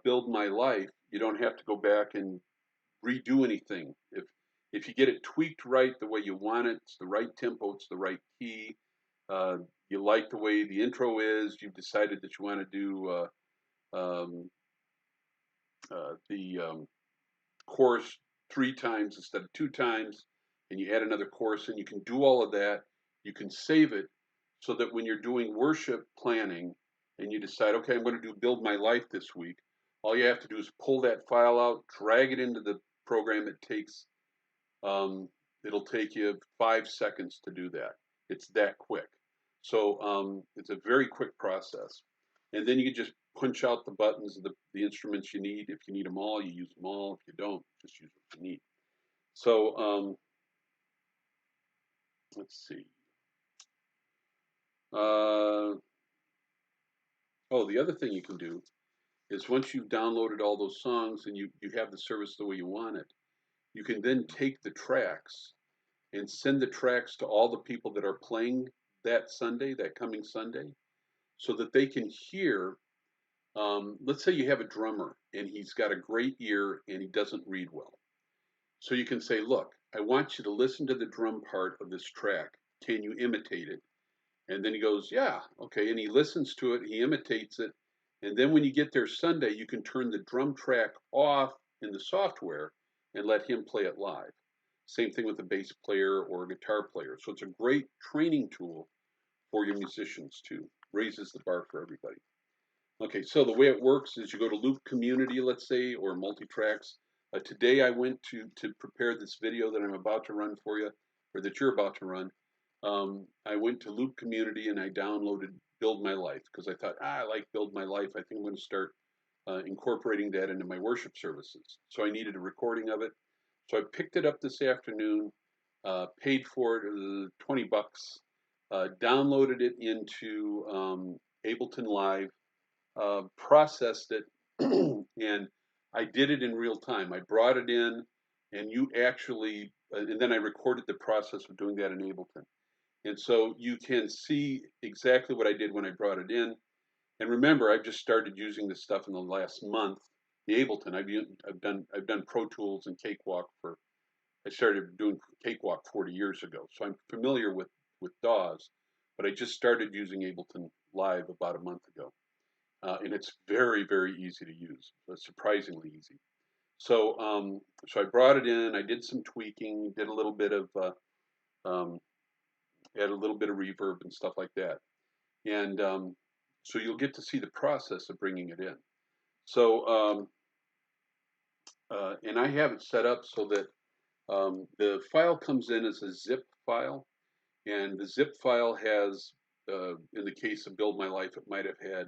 Build My Life, you don't have to go back and redo anything. If you get it tweaked right the way you want it, it's the right tempo, it's the right key, you like the way the intro is, you've decided that you want to do the chorus 3 times instead of 2 times, and you add another chorus, and you can do all of that. You can save it so that when you're doing worship planning and you decide, okay, I'm going to do Build My Life this week, all you have to do is pull that file out, drag it into the program. Um, it'll take you 5 seconds to do that. It's that quick. So it's a very quick process. And then you can just punch out the buttons of the instruments you need. If you need them all, you use them all. If you don't, just use what you need. So let's see. Oh, the other thing you can do is once you've downloaded all those songs and you have the service the way you want it, you can then take the tracks and send the tracks to all the people that are playing that Sunday, that coming Sunday, so that they can hear. Let's say you have a drummer and he's got a great ear and he doesn't read well. So you can say, look, I want you to listen to the drum part of this track. Can you imitate it? And then he goes, yeah, okay. And he listens to it, he imitates it. And then when you get there Sunday, you can turn the drum track off in the software and let him play it live. Same thing with a bass player or a guitar player. So it's a great training tool for your musicians too. Raises the bar for everybody. Okay, so the way it works is you go to Loop Community, let's say, or Multitracks. Today I went to prepare this video that I'm about to run for you, or that you're about to run. I went to Loop Community and I downloaded Build My Life because I thought, I like Build My Life. I think I'm going to start incorporating that into my worship services. So I needed a recording of it. So I picked it up this afternoon, paid for it, 20 bucks, downloaded it into Ableton Live, processed it, and I did it in real time. I brought it in, and and then I recorded the process of doing that in Ableton. And so you can see exactly what I did when I brought it in. And remember, I've just started using this stuff in the last month. The Ableton, I've done Pro Tools and Cakewalk I started doing Cakewalk 40 years ago, so I'm familiar with DAWs. But I just started using Ableton Live about a month ago. And it's very, very easy to use, surprisingly easy. So I brought it in. I did some tweaking, did a little bit of um, add a little bit of reverb and stuff like that, and so you'll get to see the process of bringing it in. So and I have it set up so that the file comes in as a zip file, and the zip file has, in the case of Build My Life, it might have had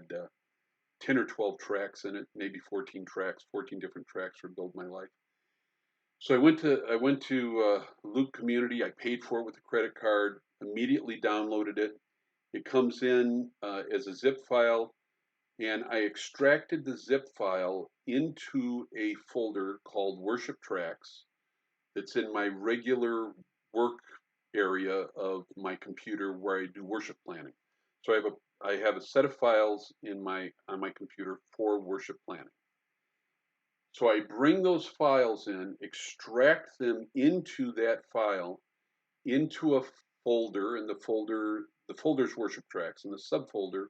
10 or 12 tracks in it, maybe 14 tracks, 14 different tracks for Build My Life. So I went to Loop Community. I paid for it with a credit card. Immediately downloaded it. It comes in as a zip file, and I extracted the zip file into a folder called Worship Tracks. That's in my regular work area of my computer where I do worship planning. So I have a set of files on my computer for worship planning. So I bring those files in, extract them into that file, into a folder, and the folder's worship tracks, and the subfolder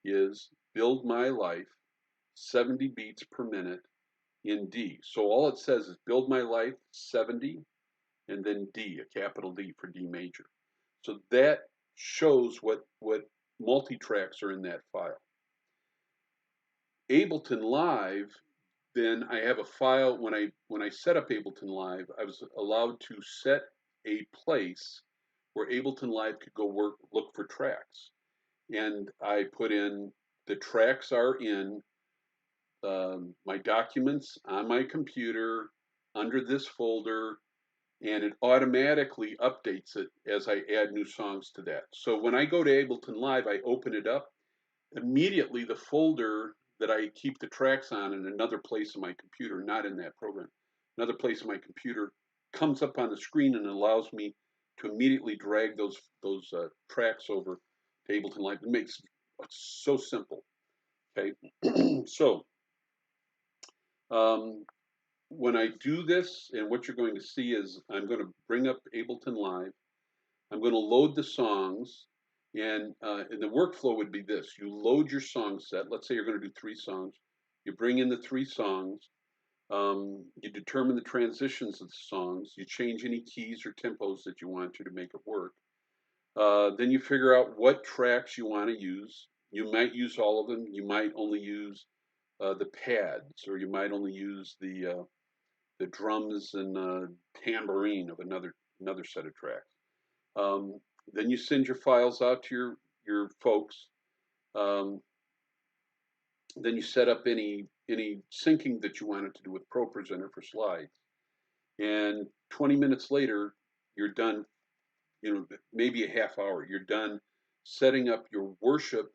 is Build My Life, 70 beats per minute in D. So all it says is Build My Life, 70, and then D, a capital D for D major. So that shows what multi-tracks are in that file. Ableton Live, then I have a file. When I set up Ableton Live, I was allowed to set a place where Ableton Live could go look for tracks, and I put in the tracks are in my documents on my computer under this folder, and it automatically updates it as I add new songs to that. So when I go to Ableton Live, I open it up. Immediately, the folder that I keep the tracks on in another place in my computer, not in that program, another place in my computer, comes up on the screen and allows me to immediately drag those tracks over to Ableton Live. It makes it so simple. Okay, so when I do this, and what you're going to see is I'm going to bring up Ableton Live. I'm going to load the songs, and the workflow would be this. You load your song set. Let's say you're going to do 3 songs. You bring in the 3 songs. You determine the transitions of the songs. You change any keys or tempos that you want to make it work. Then you figure out what tracks you want to use. You might use all of them. You might only use the pads, or you might only use the drums and tambourine of another set of tracks. Then you send your files out to your folks. Then you set up any syncing that you wanted to do with ProPresenter for slides. And 20 minutes later, you're done. Maybe a half hour. You're done setting up your worship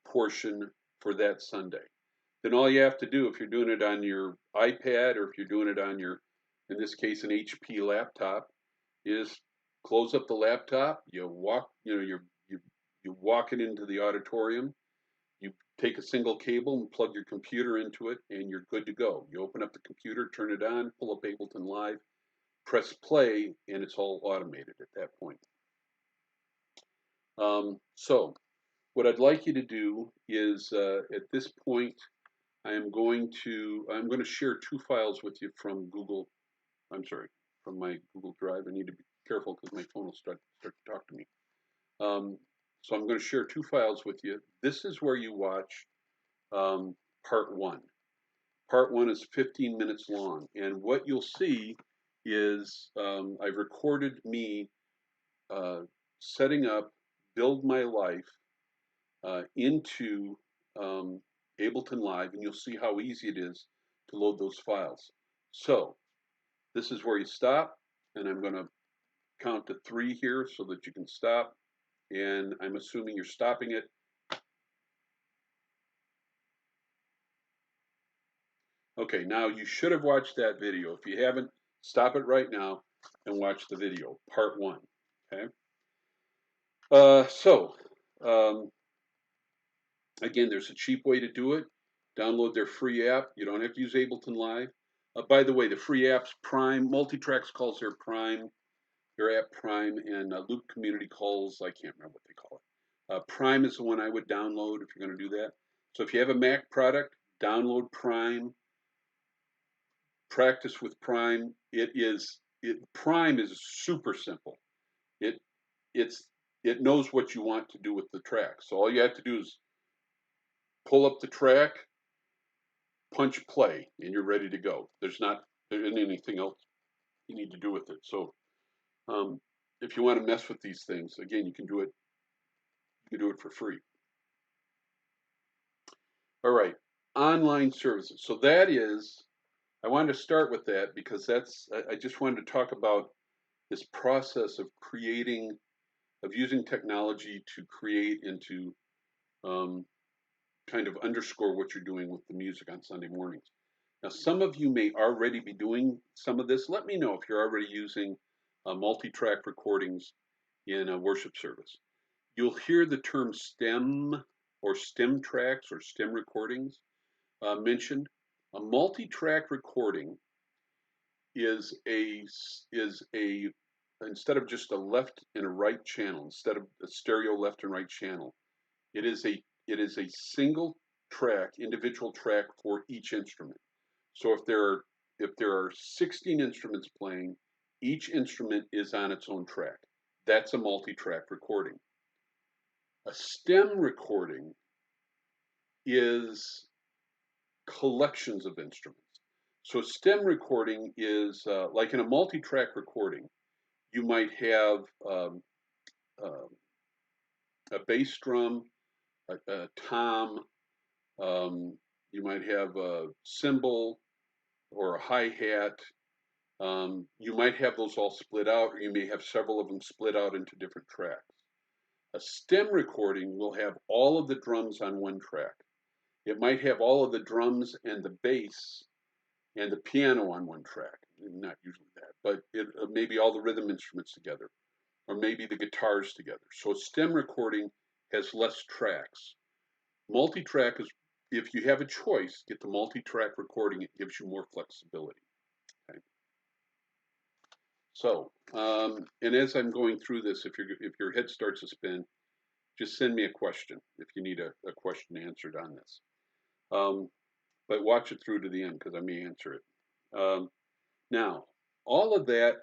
portion for that Sunday. Then all you have to do, if you're doing it on your iPad or if you're doing it on your, in this case, an HP laptop, is close up the laptop. You walk, you walk it into the auditorium. You take a single cable and plug your computer into it, and you're good to go. You open up the computer, turn it on, pull up Ableton Live, press play, and it's all automated at that point. So what I'd like you to do is, at this point, I'm going to share 2 files with you from from my Google Drive. I need to be careful because my phone will start to talk to me. So I'm going to share 2 files with you. This is where you watch part 1. Part 1 is 15 minutes long, and what you'll see is I've recorded me setting up Build My Life into Ableton Live, and you'll see how easy it is to load those files. So this is where you stop, and I'm going to count to 3 here so that you can stop, and I'm assuming you're stopping it. Okay, now you should have watched that video. If you haven't, stop it right now and watch the video, part 1. Okay. Again, there's a cheap way to do it. Download their free app. You don't have to use Ableton Live. By the way, the free app's Prime. Multitracks calls their Prime, their app Prime, and Loop Community calls, I can't remember what they call it. Prime is the one I would download if you're going to do that. So if you have a Mac product, download Prime. Practice with Prime. Prime is super simple. It knows what you want to do with the track. So all you have to do is pull up the track, punch play, and you're ready to go. There isn't anything else you need to do with it. So if you want to mess with these things, again, you can do it. You can do it for free. All right, online services. So that is, I wanted to start with that because I just wanted to talk about this process of using technology to create and to kind of underscore what you're doing with the music on Sunday mornings. Now, some of you may already be doing some of this. Let me know if you're already using multi-track recordings in a worship service. You'll hear the term stem or stem tracks or stem recordings mentioned. A multi-track recording is a just a left and a right channel, instead of a stereo left and right channel, it is a single track, individual track for each instrument. So if there are 16 instruments playing, each instrument is on its own track. That's a multi-track recording. A stem recording is collections of instruments. So stem recording is like in a multi-track recording, you might have uh, a bass drum, a tom, you might have a cymbal or a hi-hat. You might have those all split out, or you may have several of them split out into different tracks. A stem recording will have all of the drums on one track. It might have all of the drums and the bass and the piano on one track. Not usually that, but maybe all the rhythm instruments together, or maybe the guitars together. So a stem recording has less tracks. Multi-track is, if you have a choice, get the multi-track recording. It gives you more flexibility. Okay. So, and as I'm going through this, if your head starts to spin, just send me a question if you need a question answered on this. But watch it through to the end because I may answer it. Now, all of that,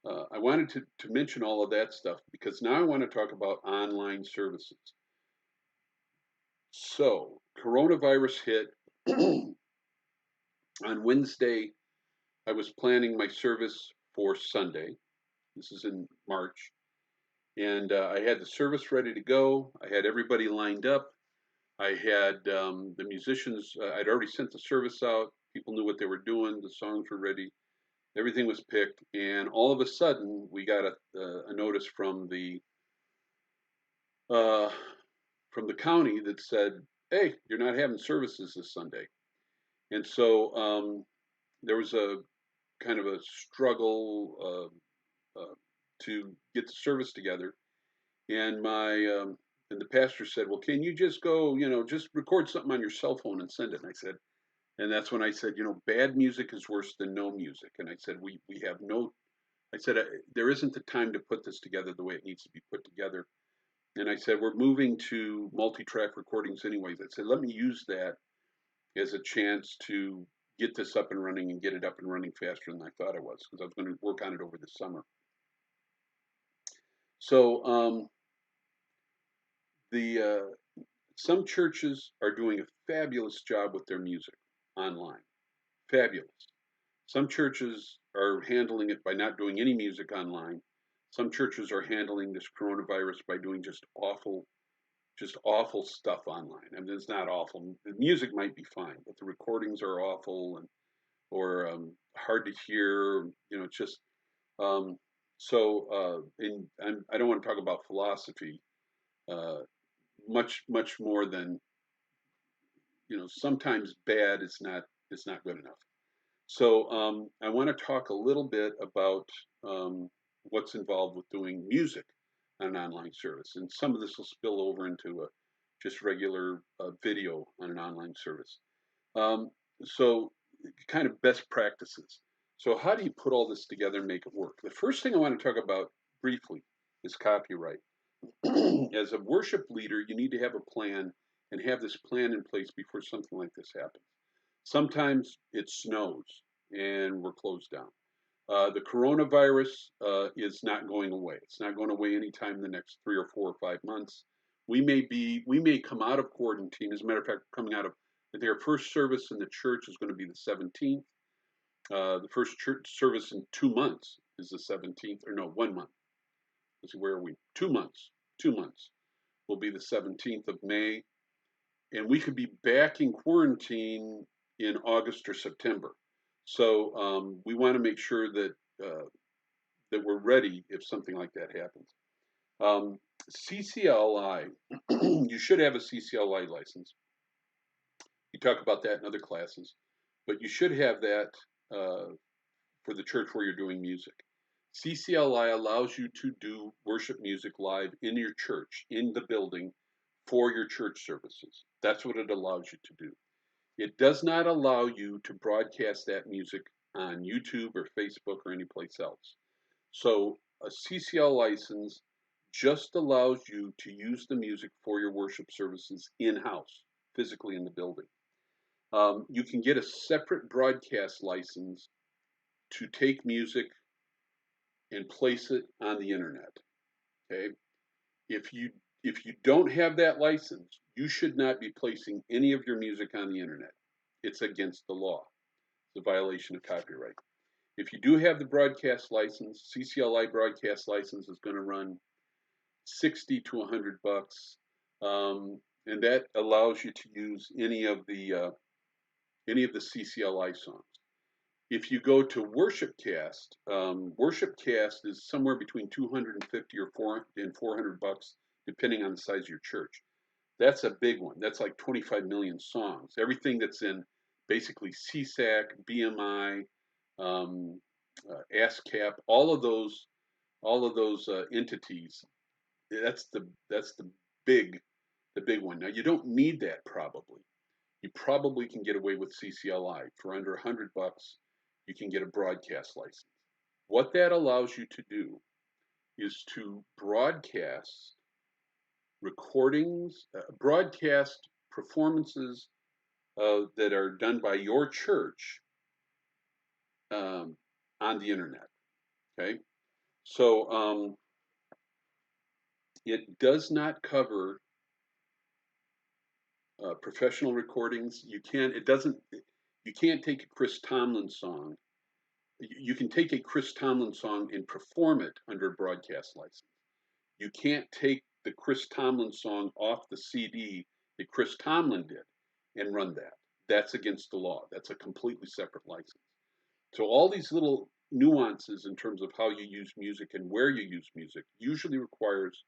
I wanted to mention all of that stuff because now I want to talk about online services. So, coronavirus hit. On Wednesday, I was planning my service for Sunday. This is in March. And I had the service ready to go. I had everybody lined up. I had the musicians, I'd already sent the service out. People knew what they were doing. The songs were ready. Everything was picked. And all of a sudden, we got a notice uh, from the county that said, hey, you're not having services this Sunday. And so there was a kind of a struggle to get the service together. And and the pastor said, well, can you just go, just record something on your cell phone and send it? And I said, and that's when I said, bad music is worse than no music. And I said, we have no, I said, there isn't the time to put this together the way it needs to be put together. And I said, we're moving to multi-track recordings anyways. I said, let me use that as a chance to get this up and running and get it up and running faster than I thought it was, because I was going to work on it over the summer. So some churches are doing a fabulous job with their music online. Fabulous. Some churches are handling it by not doing any music online. Some churches are handling this coronavirus by doing just awful stuff online. I mean, it's not awful. The music might be fine, but the recordings are awful or hard to hear. It's just and I don't want to talk about philosophy much more than sometimes bad is not good enough. So I want to talk a little bit about what's involved with doing music on an online service, and some of this will spill over into just regular video on an online service. So kind of best practices. So how do you put all this together and make it work? The first thing I want to talk about briefly is copyright. As a worship leader, you need to have a plan and have this plan in place before something like this happens. Sometimes it snows and we're closed down. The coronavirus is not going away. It's not going away anytime in the next 3 or 4 or 5 months. We may come out of quarantine. As a matter of fact, coming out of their first service in the church is going to be the 17th. The first church service in 2 months is the 17th, or no, 1 month. Let's see, where are we? 2 months. 2 months will be the 17th of May, and we could be back in quarantine in August or September. So we want to make sure that that we're ready if something like that happens. CCLI, you should have a CCLI license. You talk about that in other classes, but you should have that for the church where you're doing music. CCLI allows you to do worship music live in your church, in the building, for your church services. That's what it allows you to do. It does not allow you to broadcast that music on YouTube or Facebook or anyplace else. So a CCL license just allows you to use the music for your worship services in-house, physically in the building. You can get a separate broadcast license to take music and place it on the internet. Okay, if you if you don't have that license, you should not be placing any of your music on the internet. It's against the law. It's a violation of copyright. If you do have the broadcast license, CCLI broadcast license is going to run 60 to 100 bucks, and that allows you to use any of the CCLI songs. If you go to WorshipCast, WorshipCast is somewhere between 250 or 400 bucks, depending on the size of your church. That's a big one. That's like 25 million songs. Everything that's in basically CSAC, BMI, ASCAP, all of those entities. That's the big one. Now you don't need that probably. You probably can get away with CCLI for under 100 bucks. You can get a broadcast license. What that allows you to do is to broadcast recordings, broadcast performances that are done by your church on the internet. Okay, so it does not cover professional recordings. You can't. It doesn't. You can't take a Chris Tomlin song. You can take a Chris Tomlin song and perform it under a broadcast license. You can't take the Chris Tomlin song off the CD that Chris Tomlin did and run that. That's against the law. That's a completely separate license. So all these little nuances in terms of how you use music and where you use music usually requires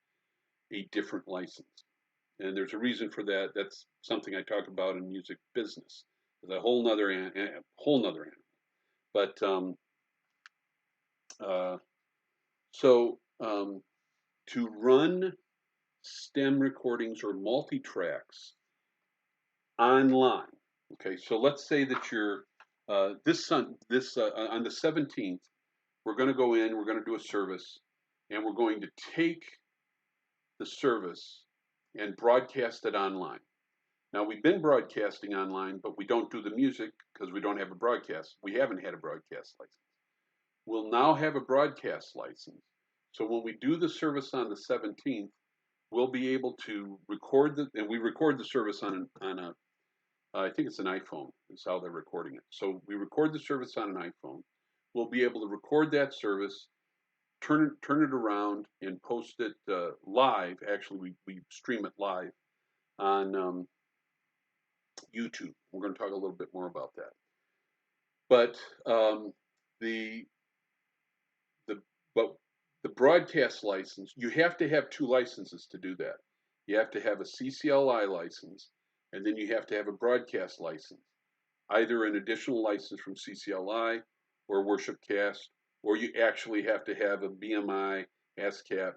a different license. And there's a reason for that. That's something I talk about in music business. It's a whole nother animal. But uh, so to run stem recordings or multi-tracks online. Okay, so let's say that you're on the 17th, we're going to go in, we're going to do a service, and we're going to take the service and broadcast it online. Now we've been broadcasting online, but we don't do the music because we don't have a broadcast. We haven't had a broadcast license. We'll now have a broadcast license. So when we do the service on the 17th, we'll be able to record and we record the service on a I think it's an iPhone is how they're recording it. So we record the service on an iPhone. We'll be able to record that service, turn it around, and post it live. Actually, we stream it live on YouTube. We're going to talk a little bit more about that. But the the but the broadcast license, you have to have two licenses to do that. You have to have a CCLI license, and then you have to have a broadcast license, either an additional license from CCLI or WorshipCast, or you actually have to have a BMI, ASCAP,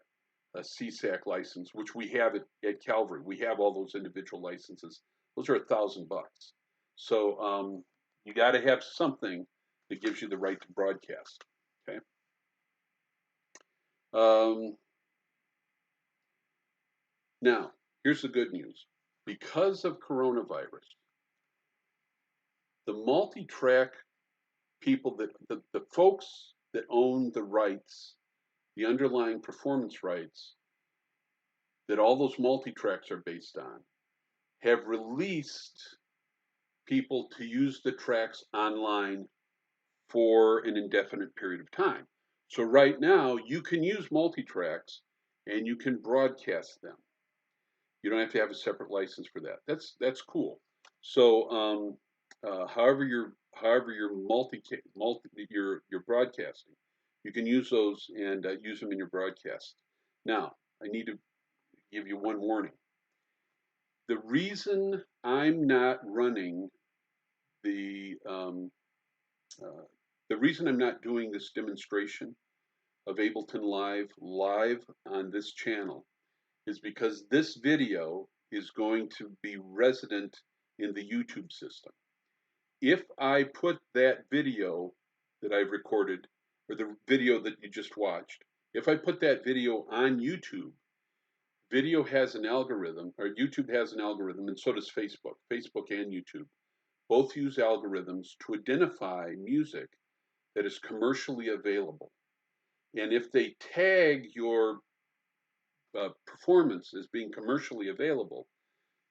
a CSAC license, which we have at Calvary. We have all those individual licenses. Those are $1,000. So you got to have something that gives you the right to broadcast. Okay. Now, here's the good news. Because of coronavirus, the multi-track people the folks that own the rights, the underlying performance rights that all those multi-tracks are based on, have released people to use the tracks online for an indefinite period of time. So right now, you can use multi-tracks and you can broadcast them. You don't have to have a separate license for that. That's cool. So however you're you're broadcasting, you can use those and use them in your broadcast. Now, I need to give you one warning. The reason I'm not running the reason I'm not doing this demonstration of Ableton live on this channel is because this video is going to be resident in the YouTube system. If I put that video that I've recorded or the video that you just watched, if I put that video on YouTube, video has an algorithm, or YouTube has an algorithm, and so does Facebook. Facebook and YouTube both use algorithms to identify music that is commercially available. And if they tag your performance as being commercially available,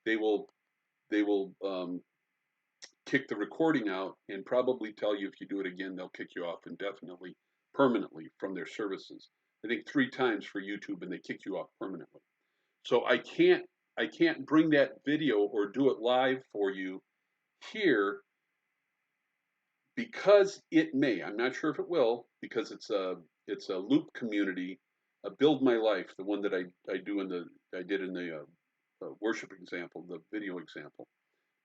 they will kick the recording out and probably tell you if you do it again, they'll kick you off indefinitely, permanently from their services. I think 3 times for YouTube, and they kick you off permanently. So I can't bring that video or do it live for you here because it may. I'm not sure if it will, because it's a loop community, Build My Life, the one that I did in the worship example, the video example.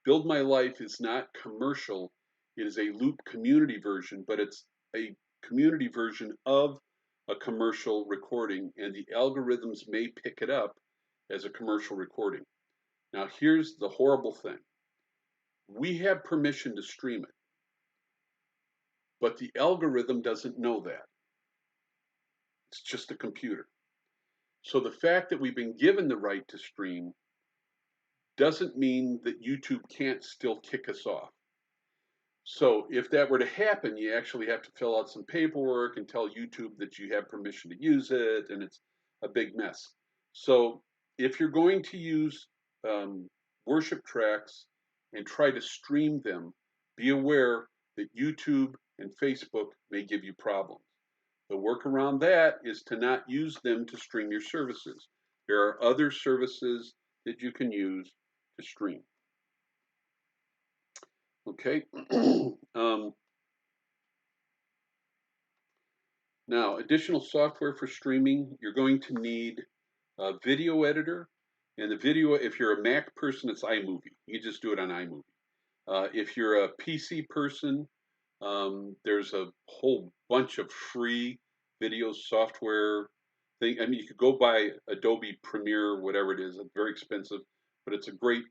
Build My Life is not commercial. It is a loop community version, but it's a community version of a commercial recording, and the algorithms may pick it up as a commercial recording. Now, here's the horrible thing. We have permission to stream it, but the algorithm doesn't know that. It's just a computer. So the fact that we've been given the right to stream doesn't mean that YouTube can't still kick us off. So if that were to happen, you actually have to fill out some paperwork and tell YouTube that you have permission to use it, and it's a big mess. So if you're going to use worship tracks and try to stream them, be aware that YouTube and Facebook may give you problems. The work around that is to not use them to stream your services. There are other services that you can use to stream. Okay. Now, additional software for streaming, you're going to need a video editor. And the video, if you're a Mac person, it's iMovie. You just do it on iMovie. If you're a PC person, there's a whole bunch of free video software thing. I mean, you could go buy Adobe Premiere, whatever it is. It's very expensive, but it's a great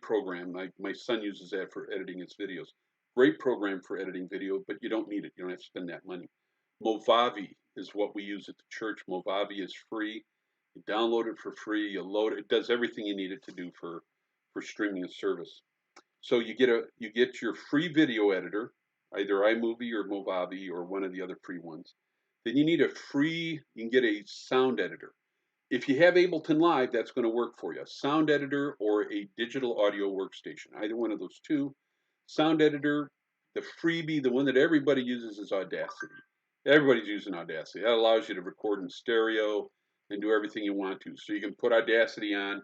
program. My son uses that for editing his videos. Great program for editing video, but you don't need it. You don't have to spend that money. Movavi is what we use at the church. Movavi is free. You download it for free. You load it. It does everything you need it to do for streaming a service. So you get your free video editor, either iMovie or Movavi or one of the other free ones. Then you can get a sound editor. If you have Ableton Live, that's going to work for you. A sound editor or a digital audio workstation, either one of those two. Sound editor, the freebie, the one that everybody uses is Audacity. Everybody's using Audacity. That allows you to record in stereo and do everything you want to. So you can put Audacity on,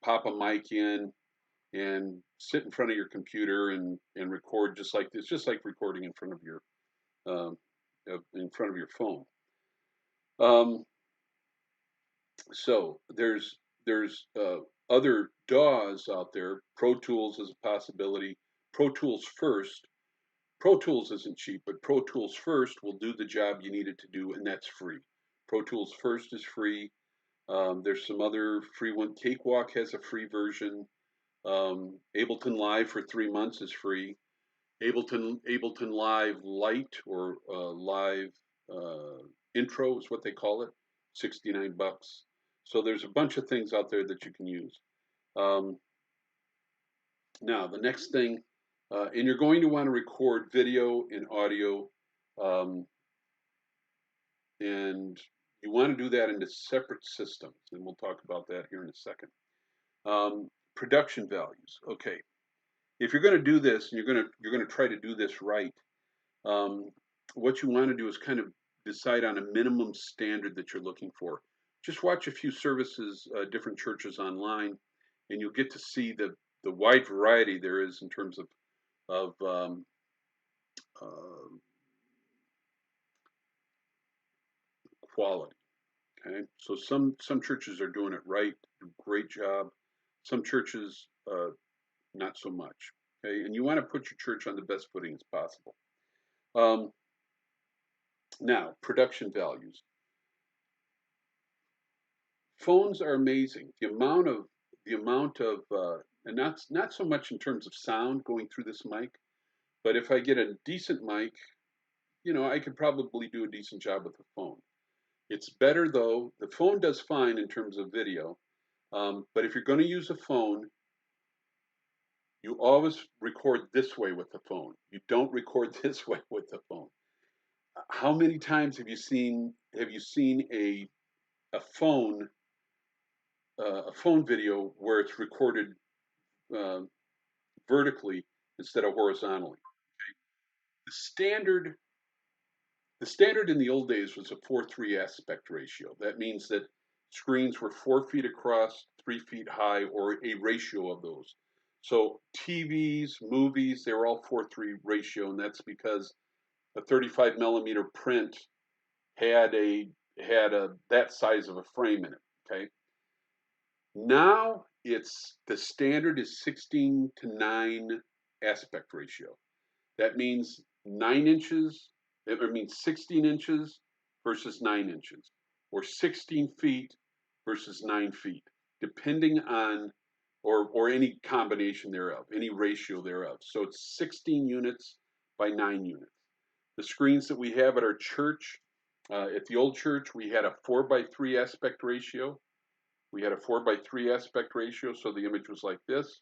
pop a mic in, and sit in front of your computer and record just like this, just like recording in front of your phone. So there's other DAWs out there. Pro Tools is a possibility. Pro Tools First. Pro Tools isn't cheap, but Pro Tools First will do the job you need it to do, and that's free. Pro Tools First is free. There's some other free one. Cakewalk has a free version. Ableton Live for 3 months is free. Ableton Live Lite or Live Intro is what they call it. $69. So there's a bunch of things out there that you can use. Now the next thing, and you're going to want to record video and audio, and you want to do that into separate systems, and we'll talk about that here in a second. Production values. Okay, if you're going to do this, and you're going to try to do this right, what you want to do is kind of decide on a minimum standard that you're looking for. Just watch a few services, different churches online, and you'll get to see the wide variety there is in terms of quality. Okay, so some churches are doing it right, do a great job. Some churches not so much. Okay, and you want to put your church on the best footing as possible. Now, production values. Phones are amazing. The amount of and not so much in terms of sound going through this mic, but if I get a decent mic, you know, I could probably do a decent job with the phone. It's better though. The phone does fine in terms of video, but if you're going to use a phone, you always record this way with the phone. You don't record this way with the phone. How many times have you seen a phone video where it's recorded uh, vertically instead of horizontally? The standard the standard in the old days was a 4:3 aspect ratio. That means that screens were 4 feet across, 3 feet high, or a ratio of those. So TVs, movies, they were all 4:3 ratio, and that's because a 35 millimeter print had a that size of a frame in it. Okay. Now it's the standard is 16:9 aspect ratio. That means 9 inches, it means 16 inches versus 9 inches, or 16 feet versus 9 feet, depending on, or any combination thereof, any ratio thereof. So it's 16 units by 9 units. The screens that we have at our church, at the old church, we had a 4:3 aspect ratio. We had a 4:3 aspect ratio, so the image was like this.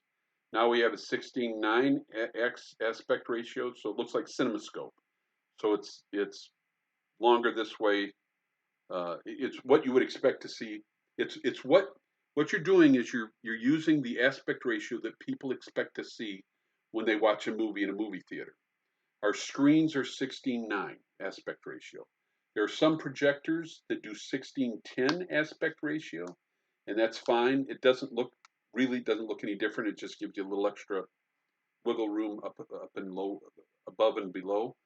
Now we have a 16:9 aspect ratio, so it looks like CinemaScope. So it's longer this way. It's what you would expect to see. It's what you're doing is you're using the aspect ratio that people expect to see when they watch a movie in a movie theater. Our screens are 16:9 aspect ratio. There are some projectors that do 16:10 aspect ratio, and that's fine. It really doesn't look any different. It just gives you a little extra wiggle room up and low, above and below.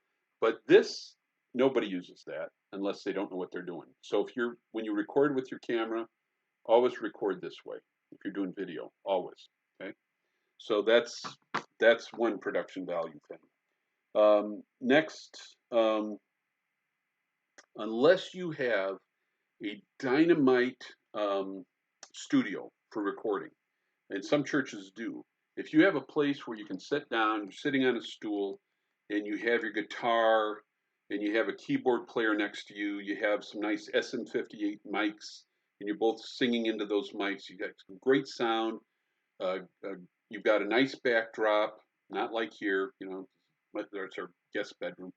But this, nobody uses that unless they don't know what they're doing. So when you record with your camera, always record this way. If you're doing video, always. Okay. So that's one production value thing. Next, unless you have a dynamite studio for recording, and some churches do. If you have a place where you can sit down, you're sitting on a stool, and you have your guitar, and you have a keyboard player next to you, you have some nice SM58 mics, and you're both singing into those mics, you got some great sound, uh, uh, you've got a nice backdrop, not like here, you know, that's our guest bedroom.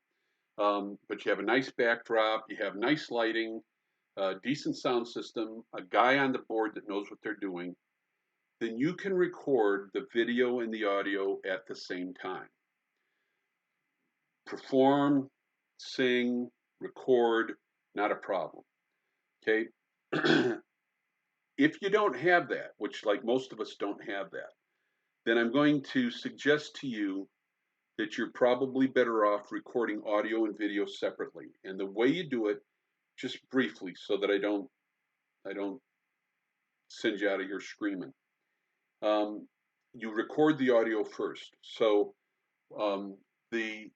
But you have a nice backdrop, you have nice lighting, decent sound system, a guy on the board that knows what they're doing, then you can record the video and the audio at the same time. Perform, sing, record, not a problem. Okay. If you don't have that, which like most of us don't have that, then I'm going to suggest to you that you're probably better off recording audio and video separately. And the way you do it, just briefly, so that I don't send you out of here screaming. You record the audio first. So the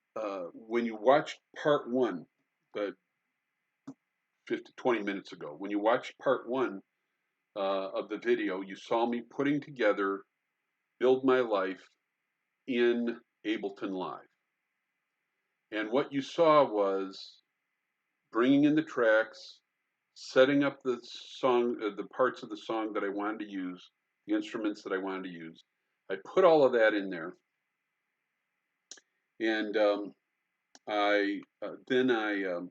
when you watched part one, 20 minutes ago, when you watched part one of the video, you saw me putting together Build My Life in Ableton Live. And what you saw was bringing in the tracks, setting up the song, the parts of the song that I wanted to use, the instruments that I wanted to use. I put all of that in there, and I then I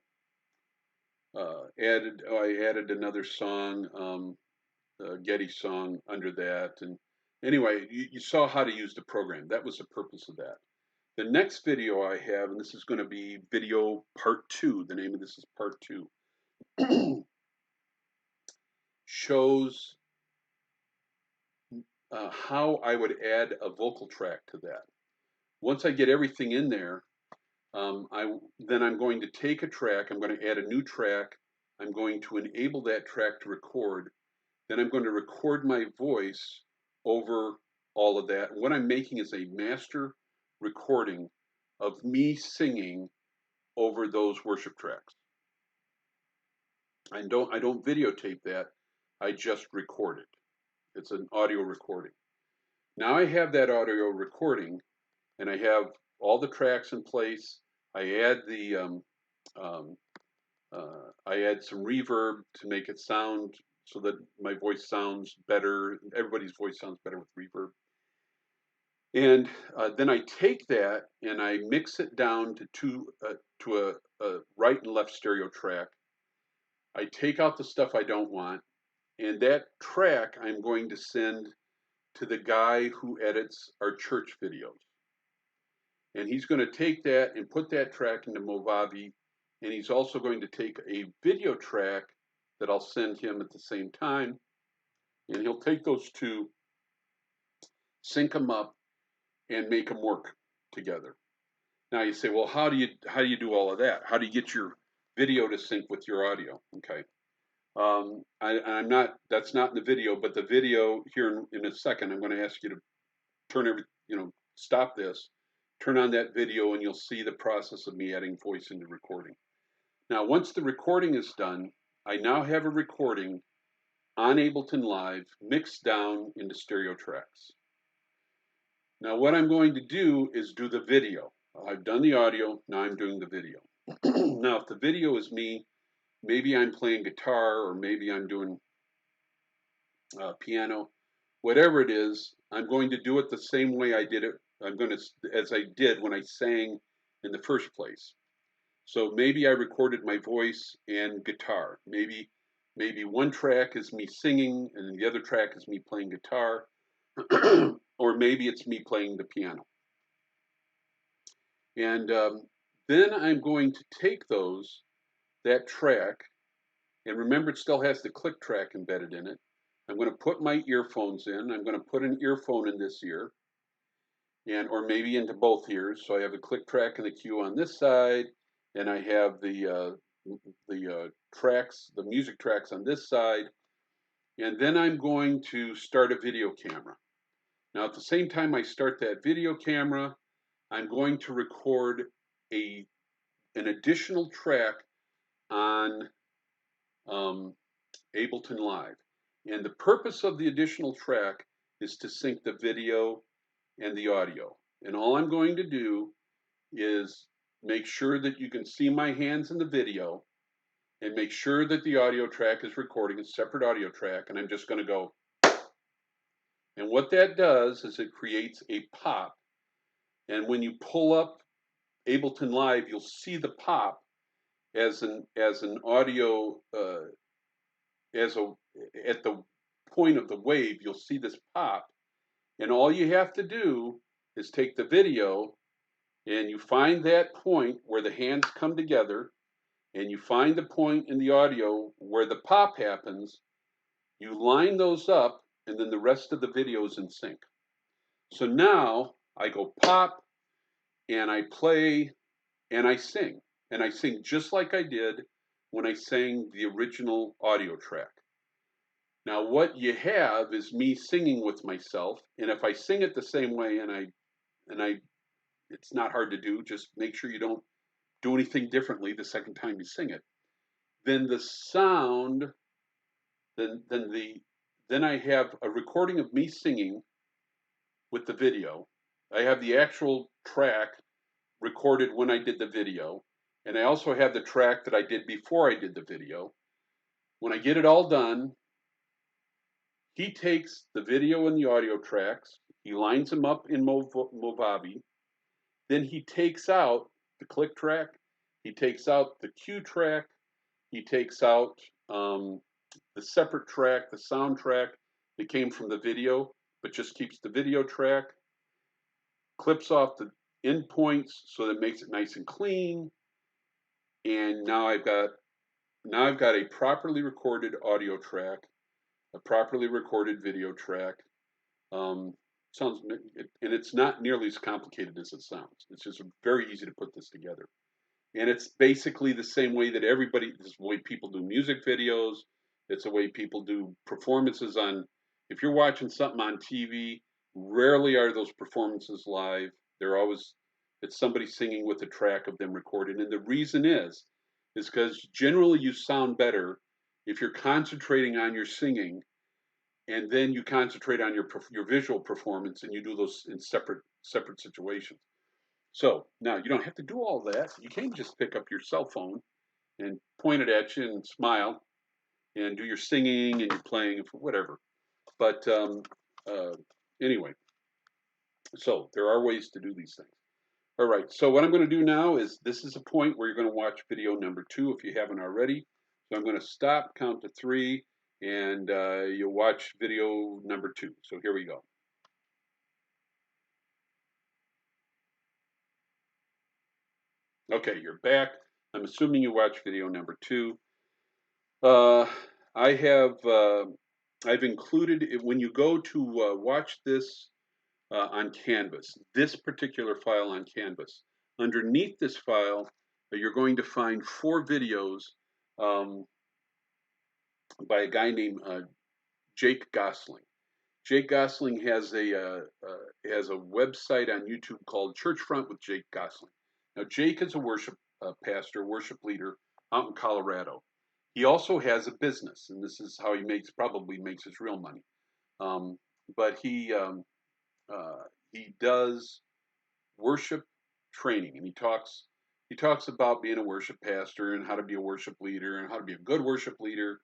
added another song, Getty song under that, and anyway, you saw how to use the program. That was the purpose of that. The next video I have, and this is going to be video part 2. The name of this is part 2. Shows how I would add a vocal track to that. Once I get everything in there, then I'm going to take a track, I'm going to add a new track, I'm going to enable that track to record, then I'm going to record my voice over all of that. What I'm making is a master recording of me singing over those worship tracks. I don't videotape that, I just record it. It's an audio recording. Now I have that audio recording, and I have all the tracks in place. I add the Um, I add some reverb to make it sound so that my voice sounds better. Everybody's voice sounds better with reverb. And then I take that and I mix it down to a right and left stereo track. I take out the stuff I don't want, and that track I'm going to send to the guy who edits our church videos. And he's going to take that and put that track into Movavi, and he's also going to take a video track that I'll send him at the same time, and he'll take those two, sync them up, and make them work together. Now you say, well, how do you do all of that? How do you get your video to sync with your audio? Okay. I'm not. That's not in the video, but the video here in a second, I'm going to ask you to stop this, turn on that video, and you'll see the process of me adding voice into recording. Now, once the recording is done, I now have a recording on Ableton Live mixed down into stereo tracks. Now, what I'm going to do is do the video. I've done the audio, now I'm doing the video. Now, if the video is me, maybe I'm playing guitar or maybe I'm doing piano, whatever it is, I'm going to do it the same way I did it. As I did when I sang in the first place. So maybe I recorded my voice and guitar. Maybe one track is me singing and the other track is me playing guitar, or maybe it's me playing the piano. And then I'm going to take that track, and remember it still has the click track embedded in it. I'm going to put my earphones in. I'm going to put an earphone in this ear, or maybe into both ears. So I have a click track and the cue on this side, and I have the music tracks on this side, and then I'm going to start a video camera. Now, at the same time I start that video camera, I'm going to record an additional track on Ableton Live. And the purpose of the additional track is to sync the video and the audio. And all I'm going to do is make sure that you can see my hands in the video and make sure that the audio track is recording a separate audio track. And I'm just going to go. And what that does is it creates a pop. And when you pull up Ableton Live, you'll see the pop as an audio at the point of the wave. You'll see this pop, and all you have to do is take the video and you find that point where the hands come together, and you find the point in the audio where the pop happens. You line those up, and then the rest of the video is in sync. So now I go pop, and I play, and I sing just like I did when I sang the original audio track. Now what you have is me singing with myself, and if I sing it the same way, it's not hard to do, just make sure you don't do anything differently the second time you sing it. Then the sound, then I have a recording of me singing with the video. I have the actual track recorded when I did the video, and I also have the track that I did before I did the video. When I get it all done, he takes the video and the audio tracks, he lines them up in Movavi, then he takes out the click track, he takes out the cue track, he takes out the separate track, the soundtrack that came from the video, but just keeps the video track, clips off the endpoints so that it makes it nice and clean, and now I've got a properly recorded audio track, a properly recorded video track. And it's not nearly as complicated as it sounds. It's just very easy to put this together. And it's basically the same way that this is the way people do music videos. It's the way people do performances if you're watching something on TV, rarely are those performances live. It's somebody singing with a track of them recorded. And the reason is because generally you sound better if you're concentrating on your singing, and then you concentrate on your visual performance, and you do those in separate situations. So now you don't have to do all that. You can just pick up your cell phone and point it at you and smile and do your singing and your playing, whatever. But uh, anyway, so there are ways to do these things. All right, so what I'm going to do now is this is a point where you're going to watch video number 2 if you haven't already. So I'm going to stop, count to 3, and you'll watch video number 2. So here we go. Okay, you're back. I'm assuming you watched video number 2. Uh, I have I've included it when you go to watch this on Canvas, this particular file on Canvas. Underneath this file, you're going to find 4 videos um, by a guy named Jake Gosling. Jake Gosling has a website on YouTube called Churchfront with Jake Gosling. Now, Jake is a worship pastor, worship leader out in Colorado. He also has a business, and this is how he probably makes his real money. Um, but he does worship training, and he talks about being a worship pastor and how to be a worship leader and how to be a good worship leader.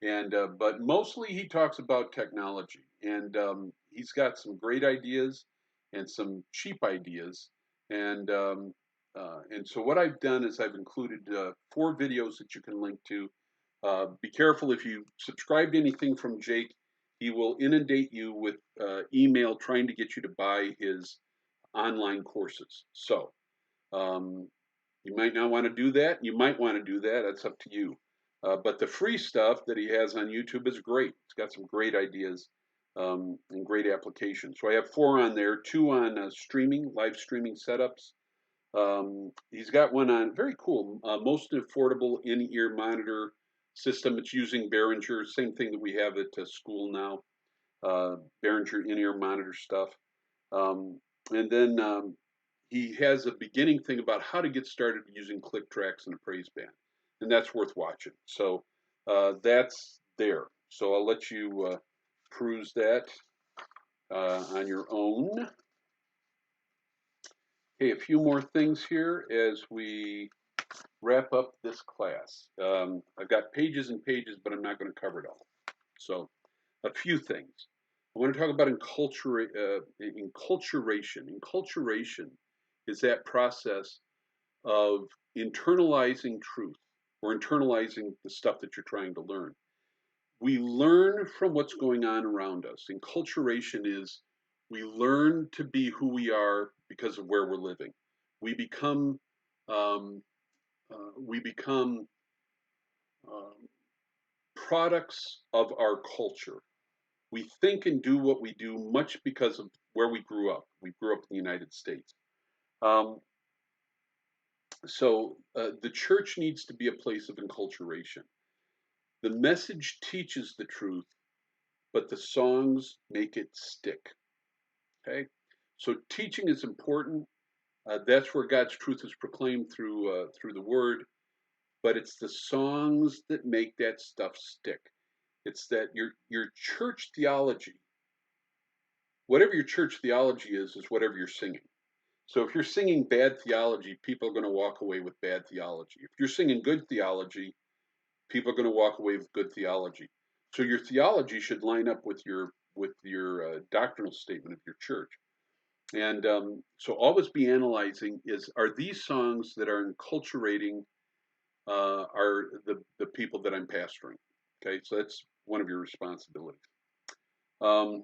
And but mostly he talks about technology, and he's got some great ideas and some cheap ideas. And so what I've done is I've included 4 videos that you can link to. Be careful if you subscribe to anything from Jake, he will inundate you with email trying to get you to buy his online courses. So um, you might not want to do that. You might want to do that. That's up to you. But the free stuff that he has on YouTube is great. It's got some great ideas and great applications. So I have 4 on there, 2 on live streaming setups. He's got one on, very cool, most affordable in-ear monitor system. It's using Behringer, same thing that we have at school now, Behringer in-ear monitor stuff. And then he has a beginning thing about how to get started using click tracks and a praise band, and that's worth watching. So that's there. So I'll let you peruse that on your own. Okay, a few more things here as we wrap up this class. I've got pages and pages, but I'm not going to cover it all. So a few things. I want to talk about enculturation. Enculturation is that process of internalizing truth or internalizing the stuff that you're trying to learn. We learn from what's going on around us. Enculturation is we learn to be who we are because of where we're living. We become um, um, products of our culture. We think and do what we do much because of where we grew up. We grew up in the United States. Um, so the church needs to be a place of enculturation. The message teaches the truth, but the songs make it stick. Okay, so teaching is important. That's where God's truth is proclaimed through the Word. But it's the songs that make that stuff stick. It's that your church theology, whatever your church theology is whatever you're singing. So if you're singing bad theology, people are going to walk away with bad theology. If you're singing good theology, people are going to walk away with good theology. So your theology should line up with your doctrinal statement of your church. And so always be analyzing are these songs that are enculturating are the people that I'm pastoring. Okay, so that's one of your responsibilities. Um,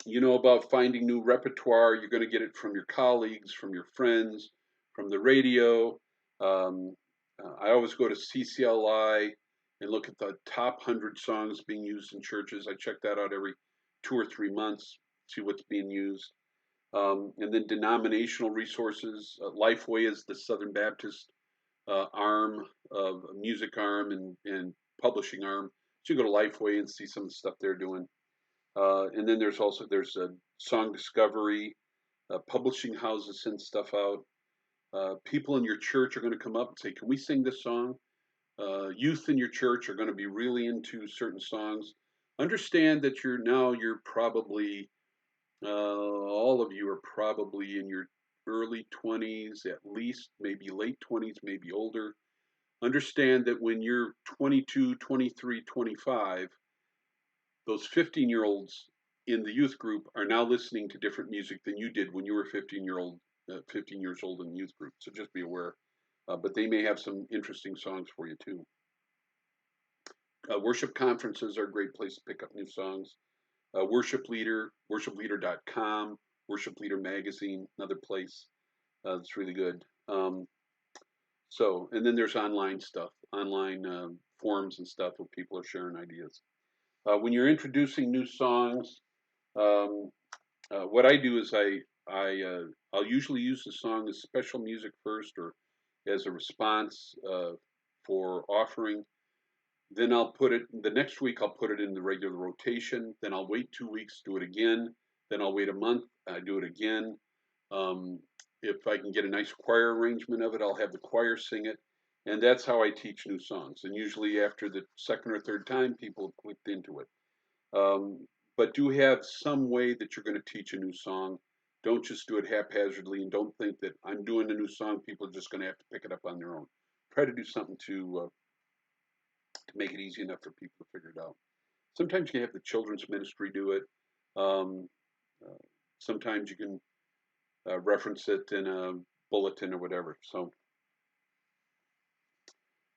you know about finding new repertoire. You're going to get it from your colleagues, from your friends, from the radio. I always go to CCLI and look at the top 100 songs being used in churches. I check that out every 2 or 3 months, see what's being used. And then denominational resources. Lifeway is the Southern Baptist arm of music arm and publishing arm. So you go to Lifeway and see some of the stuff they're doing. And then there's a song discovery, publishing houses send stuff out. People in your church are going to come up and say, "Can we sing this song?" Youth in your church are going to be really into certain songs. Understand that you're probably all of you are probably in your early 20s, at least, maybe late 20s, maybe older. Understand that when you're 22, 23, 25, those 15-year-olds in the youth group are now listening to different music than you did when you were 15 years old in the youth group. So just be aware. But they may have some interesting songs for you too. Worship conferences are a great place to pick up new songs. Worship Leader, worshipleader.com, Worship Leader Magazine, another place that's really good. And then there's online stuff, online forums and stuff where people are sharing ideas. When you're introducing new songs, um, what I do is I'll usually use the song as special music first or as a response for offering. Then I'll put it the next week. I'll put it in the regular rotation. Then I'll wait 2 weeks, do it again. Then I'll wait a month, I do it again. Um, if I can get a nice choir arrangement of it, I'll have the choir sing it, and that's how I teach new songs. And usually after the second or third time, people have clicked into it. But do have some way that you're going to teach a new song. Don't just do it haphazardly, and don't think that I'm doing a new song. People are just going to have to pick it up on their own. Try to do something to make it easy enough for people to figure it out. Sometimes you can have the children's ministry do it. Um, uh, Sometimes you can reference it in a bulletin or whatever. So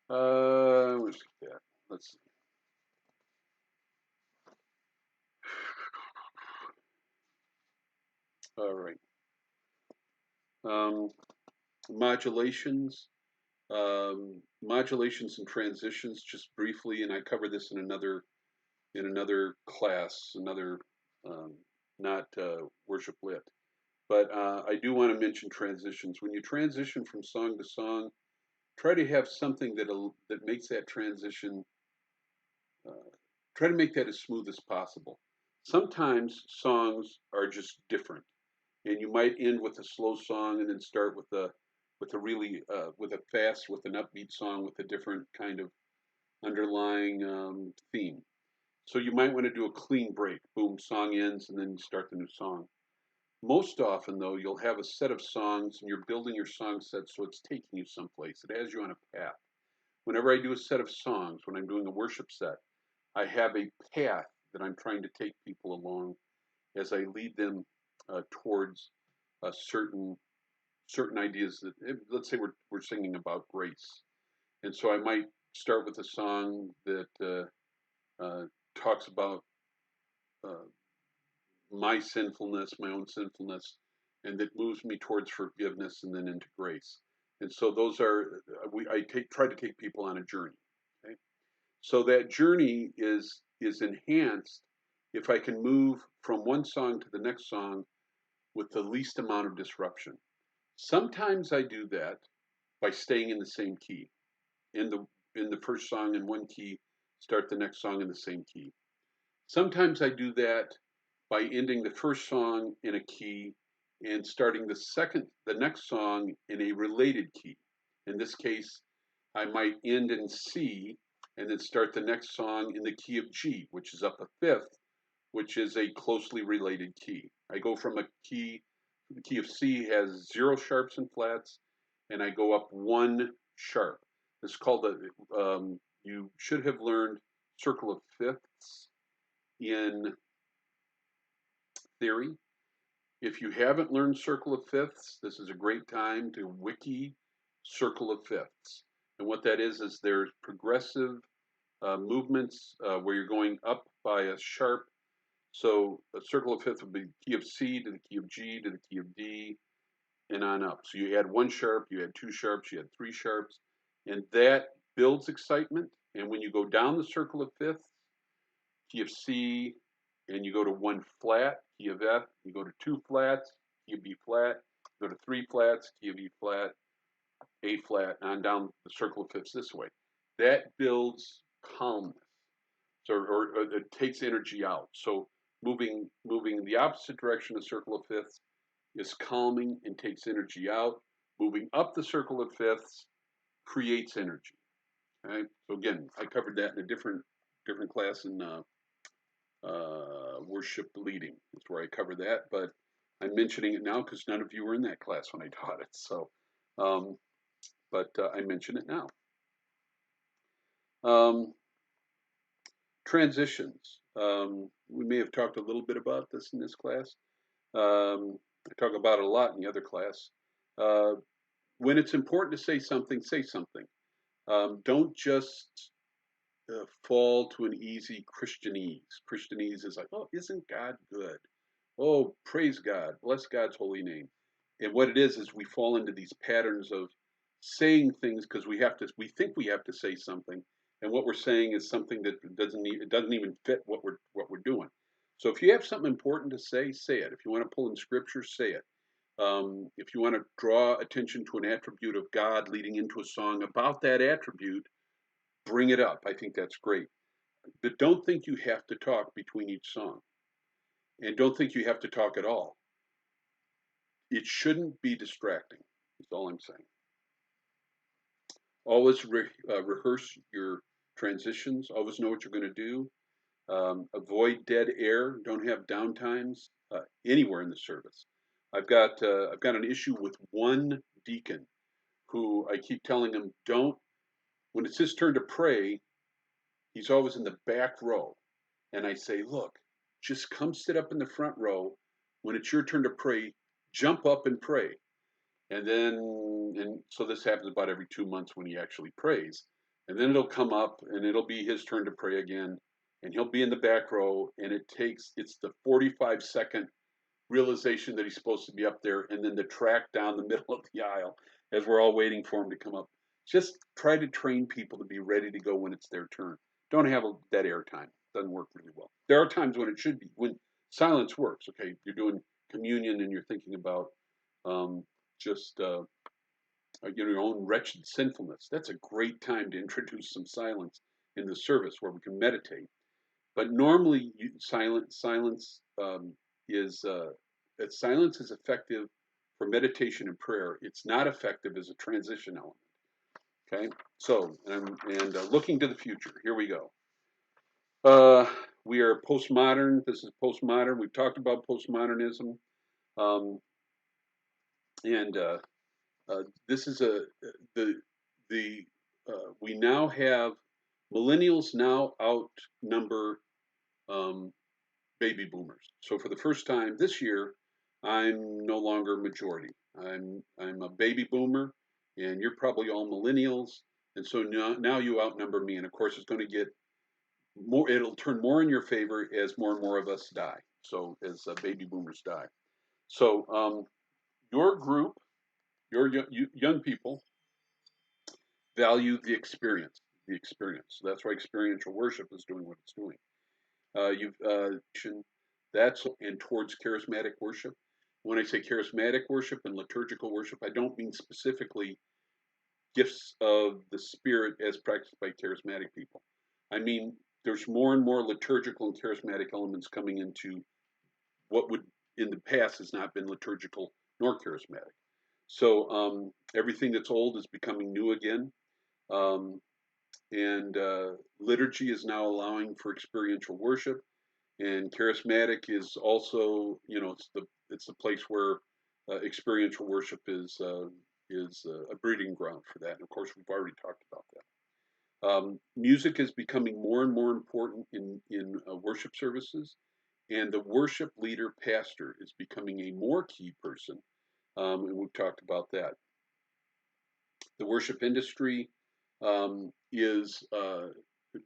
let's see that. Let's see. All right. Um, modulations, modulations and transitions. Just briefly, and I cover this in another class, another not worship lit. But I do want to mention transitions. When you transition from song to song, try to have something that makes that transition. Uh, Try to make that as smooth as possible. Sometimes songs are just different, and you might end with a slow song and then start with a really with a fast with an upbeat song with a different kind of underlying theme. So you might want to do a clean break. Boom, song ends, and then you start the new song. Most often, though, you'll have a set of songs and you're building your song set so it's taking you someplace. It has you on a path. Whenever I do a set of songs, when I'm doing a worship set, I have a path that I'm trying to take people along as I lead them towards certain ideas that, let's say we're singing about grace. And so I might start with a song that talks about uh, my sinfulness, my own sinfulness, and that moves me towards forgiveness and then into grace. And so those are try to take people on a journey. Okay, so that journey is enhanced if I can move from one song to the next song with the least amount of disruption. Sometimes I do that by staying in the same key. In the first song in one key, start the next song in the same key. Sometimes I do that by ending the first song in a key and starting the next song in a related key. In this case, I might end in C and then start the next song in the key of G, which is up a fifth, which is a closely related key. I go from the key of C has 0 sharps and flats, and I go up 1 sharp. This is called you should have learned circle of fifths in theory. If you haven't learned circle of fifths, this is a great time to wiki circle of fifths. And what that is there's progressive movements where you're going up by a sharp. So a circle of fifths would be key of C to the key of G to the key of D and on up. So you add 1 sharp, you add 2 sharps, you add 3 sharps, and that builds excitement. And when you go down the circle of fifths, key of C, and you go to 1 flat, key of F, you go to 2 flats, key of B flat, go to 3 flats, key of E flat, A flat, on down the circle of fifths this way. That builds calmness. So, or it takes energy out. So moving the opposite direction of circle of fifths is calming and takes energy out. Moving up the circle of fifths creates energy. Okay? So again, I covered that in a different class in worship leading. That's where I cover that. But I'm mentioning it now because none of you were in that class when I taught it. So, but I mention it now. Um, transitions. We may have talked a little bit about this in this class. I talk about it a lot in the other class. Uh, when it's important to say something, say something. Don't just fall to an easy Christianese. Christianese is like, oh, isn't God good? Oh, praise God, bless God's holy name. And what it is we fall into these patterns of saying things because we think we have to say something, and what we're saying is something that it doesn't even fit what we're doing. So if you have something important to say, say it. If you want to pull in scripture, say it. If you want to draw attention to an attribute of God leading into a song about that attribute, bring it up. I think that's great. But don't think you have to talk between each song. And don't think you have to talk at all. It shouldn't be distracting, is all I'm saying. Always rehearse your transitions. Always know what you're going to do. Avoid dead air. Don't have downtimes anywhere in the service. I've got an issue with one deacon who I keep telling him, don't, when it's his turn to pray, he's always in the back row. And I say, look, just come sit up in the front row. When it's your turn to pray, jump up and pray. And so this happens about every 2 months when he actually prays. And then it'll come up and it'll be his turn to pray again. And he'll be in the back row. And it's the 45-second realization that he's supposed to be up there. And then the track down the middle of the aisle as we're all waiting for him to come up. Just try to train people to be ready to go when it's their turn. Don't have a dead air time. Doesn't work really well. There are times when it should be, when silence works. Okay, you're doing communion and you're thinking about just your own wretched sinfulness. That's a great time to introduce some silence in the service where we can meditate. But normally, silence is effective for meditation and prayer. It's not effective as a transition element. Okay, so looking to the future. Here we go. Uh, we are postmodern. This is postmodern. We've talked about postmodernism, um, and this is the we now have millennials now outnumber um, baby boomers. So for the first time this year, I'm no longer majority. I'm a baby boomer, and you're probably all millennials, and so now you outnumber me. And of course, it's going to get more. It'll turn more in your favor as more and more of us die. So as baby boomers die. So your group, your young people, value the experience. The experience. So that's why experiential worship is doing what it's doing. You've that's and towards charismatic worship. When I say charismatic worship and liturgical worship, I don't mean specifically gifts of the Spirit as practiced by charismatic people. I mean there's more and more liturgical and charismatic elements coming into what would in the past has not been liturgical nor charismatic. So everything that's old is becoming new again. Um, and liturgy is now allowing for experiential worship, and charismatic is also, it's the place where experiential worship is a breeding ground for that. And of course, we've already talked about that. Music is becoming more and more important in worship services, and the worship leader pastor is becoming a more key person, and we've talked about that. The worship industry is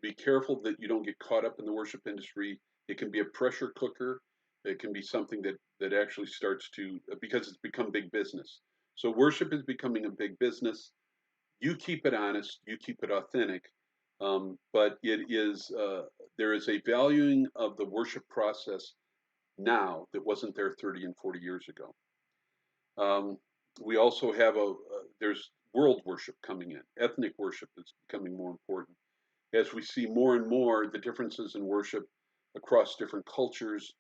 be careful that you don't get caught up in the worship industry. It can be a pressure cooker. It can be something that actually starts to, because it's become big business. So worship is becoming a big business. You keep it honest. You keep it authentic. But there is a valuing of the worship process now that wasn't there 30 and 40 years ago. We also have there's world worship coming in. Ethnic worship is becoming more important as we see more and more the differences in worship across different cultures,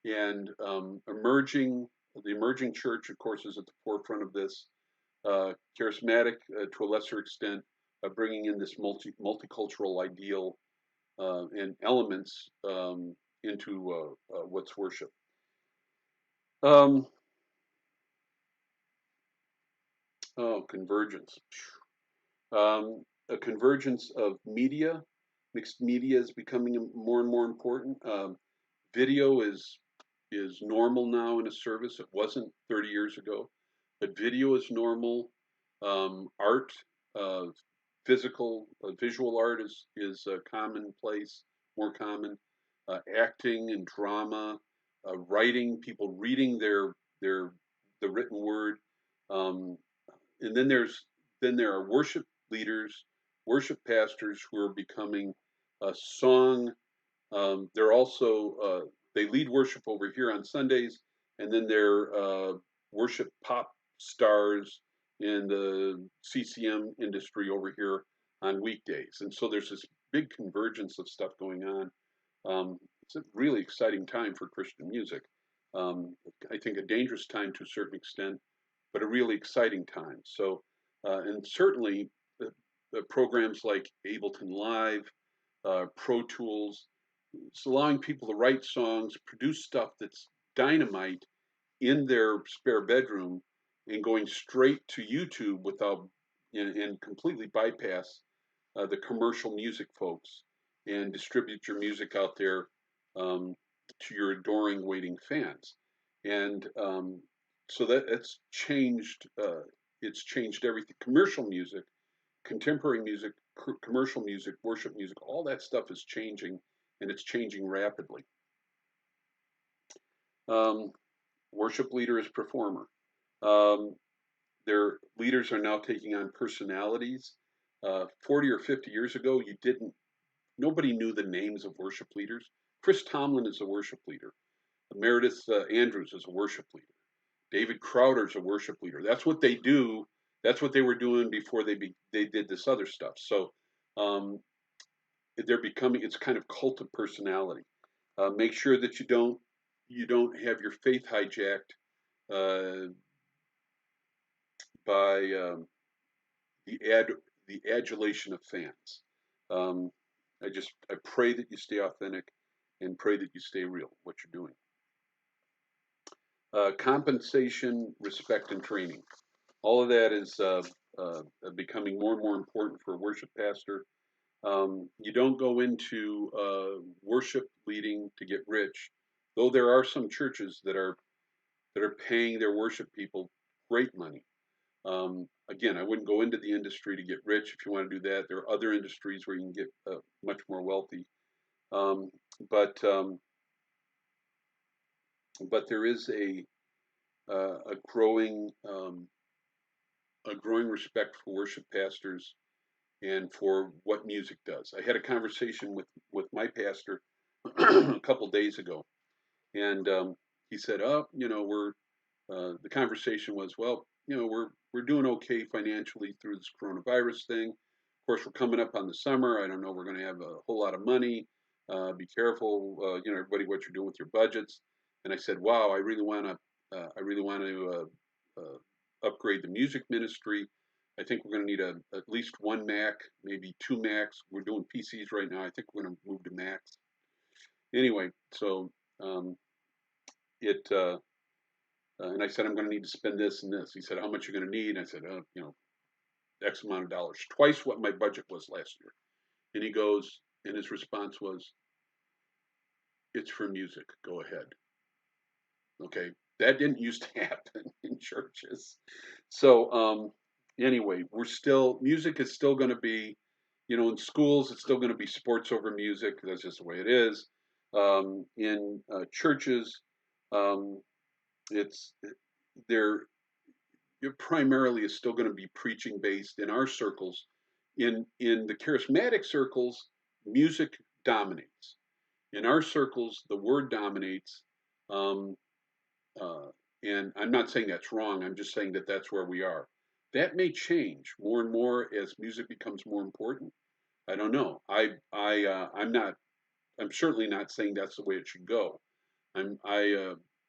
and the emerging church, of course, is at the forefront of this. Charismatic, to a lesser extent, bringing in this multicultural ideal and elements into what's worship. Oh, convergence. A convergence of media. Mixed media is becoming more and more important. Video is normal now in a service. It wasn't 30 years ago, but video is normal. Art, uh, physical, visual art is commonplace, more common. Acting and drama, writing, people reading their the written word. Um, and then there are worship leaders, worship pastors who are becoming a song. They're also they lead worship over here on Sundays, and then they're worship pop stars in the CCM industry over here on weekdays. And so there's this big convergence of stuff going on. It's a really exciting time for Christian music. Um, I think a dangerous time to a certain extent, but a really exciting time. So, and certainly the programs like Ableton Live, Pro Tools, it's allowing people to write songs, produce stuff that's dynamite in their spare bedroom and going straight to YouTube without and completely bypass the commercial music folks and distribute your music out there um, to your adoring, waiting fans. And so that's changed. It's changed everything. Commercial music, contemporary music, commercial music, worship music, all that stuff is changing, and it's changing rapidly. Um, Worship leader is performer. Um, their leaders are now taking on personalities. 40 or 50 years ago, nobody knew the names of worship leaders. Chris Tomlin is a worship leader. Meredith Andrews is a worship leader. David Crowder is a worship leader. That's what they do. That's what they were doing before they did this other stuff. So um, they're becoming. It's kind of cult of personality. Make sure that you don't have your faith hijacked uh, by the ad the adulation of fans. Um, I pray that you stay authentic and pray that you stay real. What you're doing. Compensation, respect, and training. All of that is becoming more and more important for a worship pastor. You don't go into worship leading to get rich, though there are some churches that are paying their worship people great money. Again, I wouldn't go into the industry to get rich. If you want to do that, there are other industries where you can get much more wealthy. Um, but um, but there is a growing respect for worship pastors and for what music does. I had a conversation with my pastor a couple days ago, and he said, "Oh, we're." The conversation was, well, we're doing okay financially through this coronavirus thing. Of course, we're coming up on the summer. I don't know. We're going to have a whole lot of money. Be careful, everybody, what you're doing with your budgets. And I said, wow, I really want to upgrade the music ministry. I think we're going to need at least one Mac, maybe two Macs. We're doing PCs right now. I think we're going to move to Macs. Anyway, so um, it and I said, I'm going to need to spend this and this. He said, how much are you going to need? And I said, X amount of dollars, twice what my budget was last year. And he goes, and his response was, it's for music. Go ahead. Okay. That didn't used to happen in churches. So, anyway, music is still going to be, in schools, it's still going to be sports over music. That's just the way it is. In churches, um, it's, there it primarily is still going to be preaching based in our circles. In the charismatic circles, music dominates. In our circles, the word dominates. Um, uh, and I'm not saying that's wrong. I'm just saying that that's where we are. That may change more and more as music becomes more important. I don't know. I'm not. I'm certainly not saying that's the way it should go.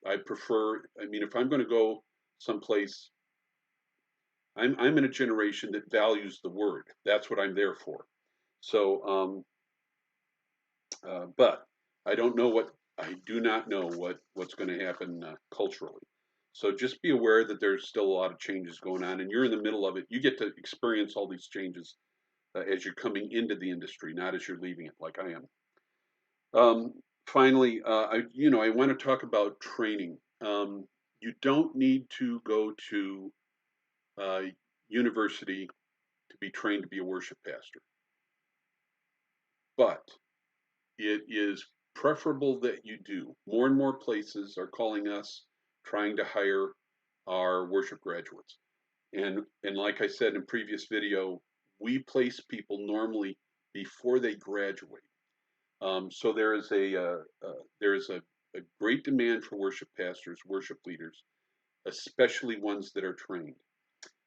I prefer. I mean, if I'm going to go someplace, I'm in a generation that values the word. That's what I'm there for. So, but I don't know what I do not know what's going to happen culturally. So just be aware that there's still a lot of changes going on, and you're in the middle of it. You get to experience all these changes as you're coming into the industry, not as you're leaving it, like I am. Finally, I want to talk about training. You don't need to go to uh, university to be trained to be a worship pastor, but it is preferable that you do. More and more places are calling us, trying to hire our worship graduates. And like I said in previous video, we place people normally before they graduate. So there is a great demand for worship pastors, worship leaders, especially ones that are trained.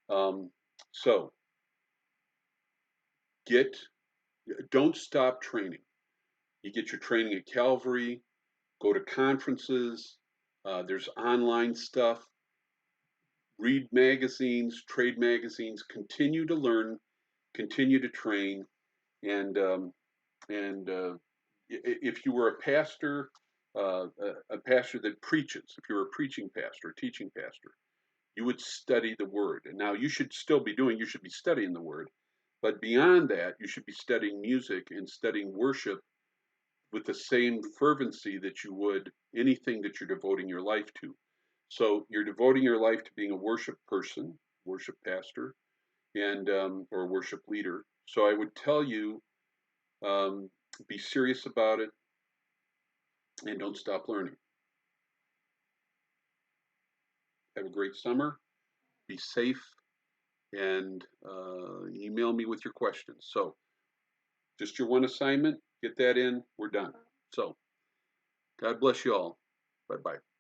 Um, so get don't stop training. You get your training at Calvary. Go to conferences. There's online stuff. Read magazines, trade magazines. Continue to learn. Continue to train. And if you were a pastor, a pastor that preaches, if you were a preaching pastor, a teaching pastor, you would study the Word. And now you should you should be studying the Word. But beyond that, you should be studying music and studying worship with the same fervency that you would anything that you're devoting your life to. So you're devoting your life to being a worship person, worship pastor, and or worship leader. So I would tell you, um, be serious about it and don't stop learning. Have a great summer. Be safe and email me with your questions. So just your one assignment, get that in, we're done. So God bless you all. Bye bye.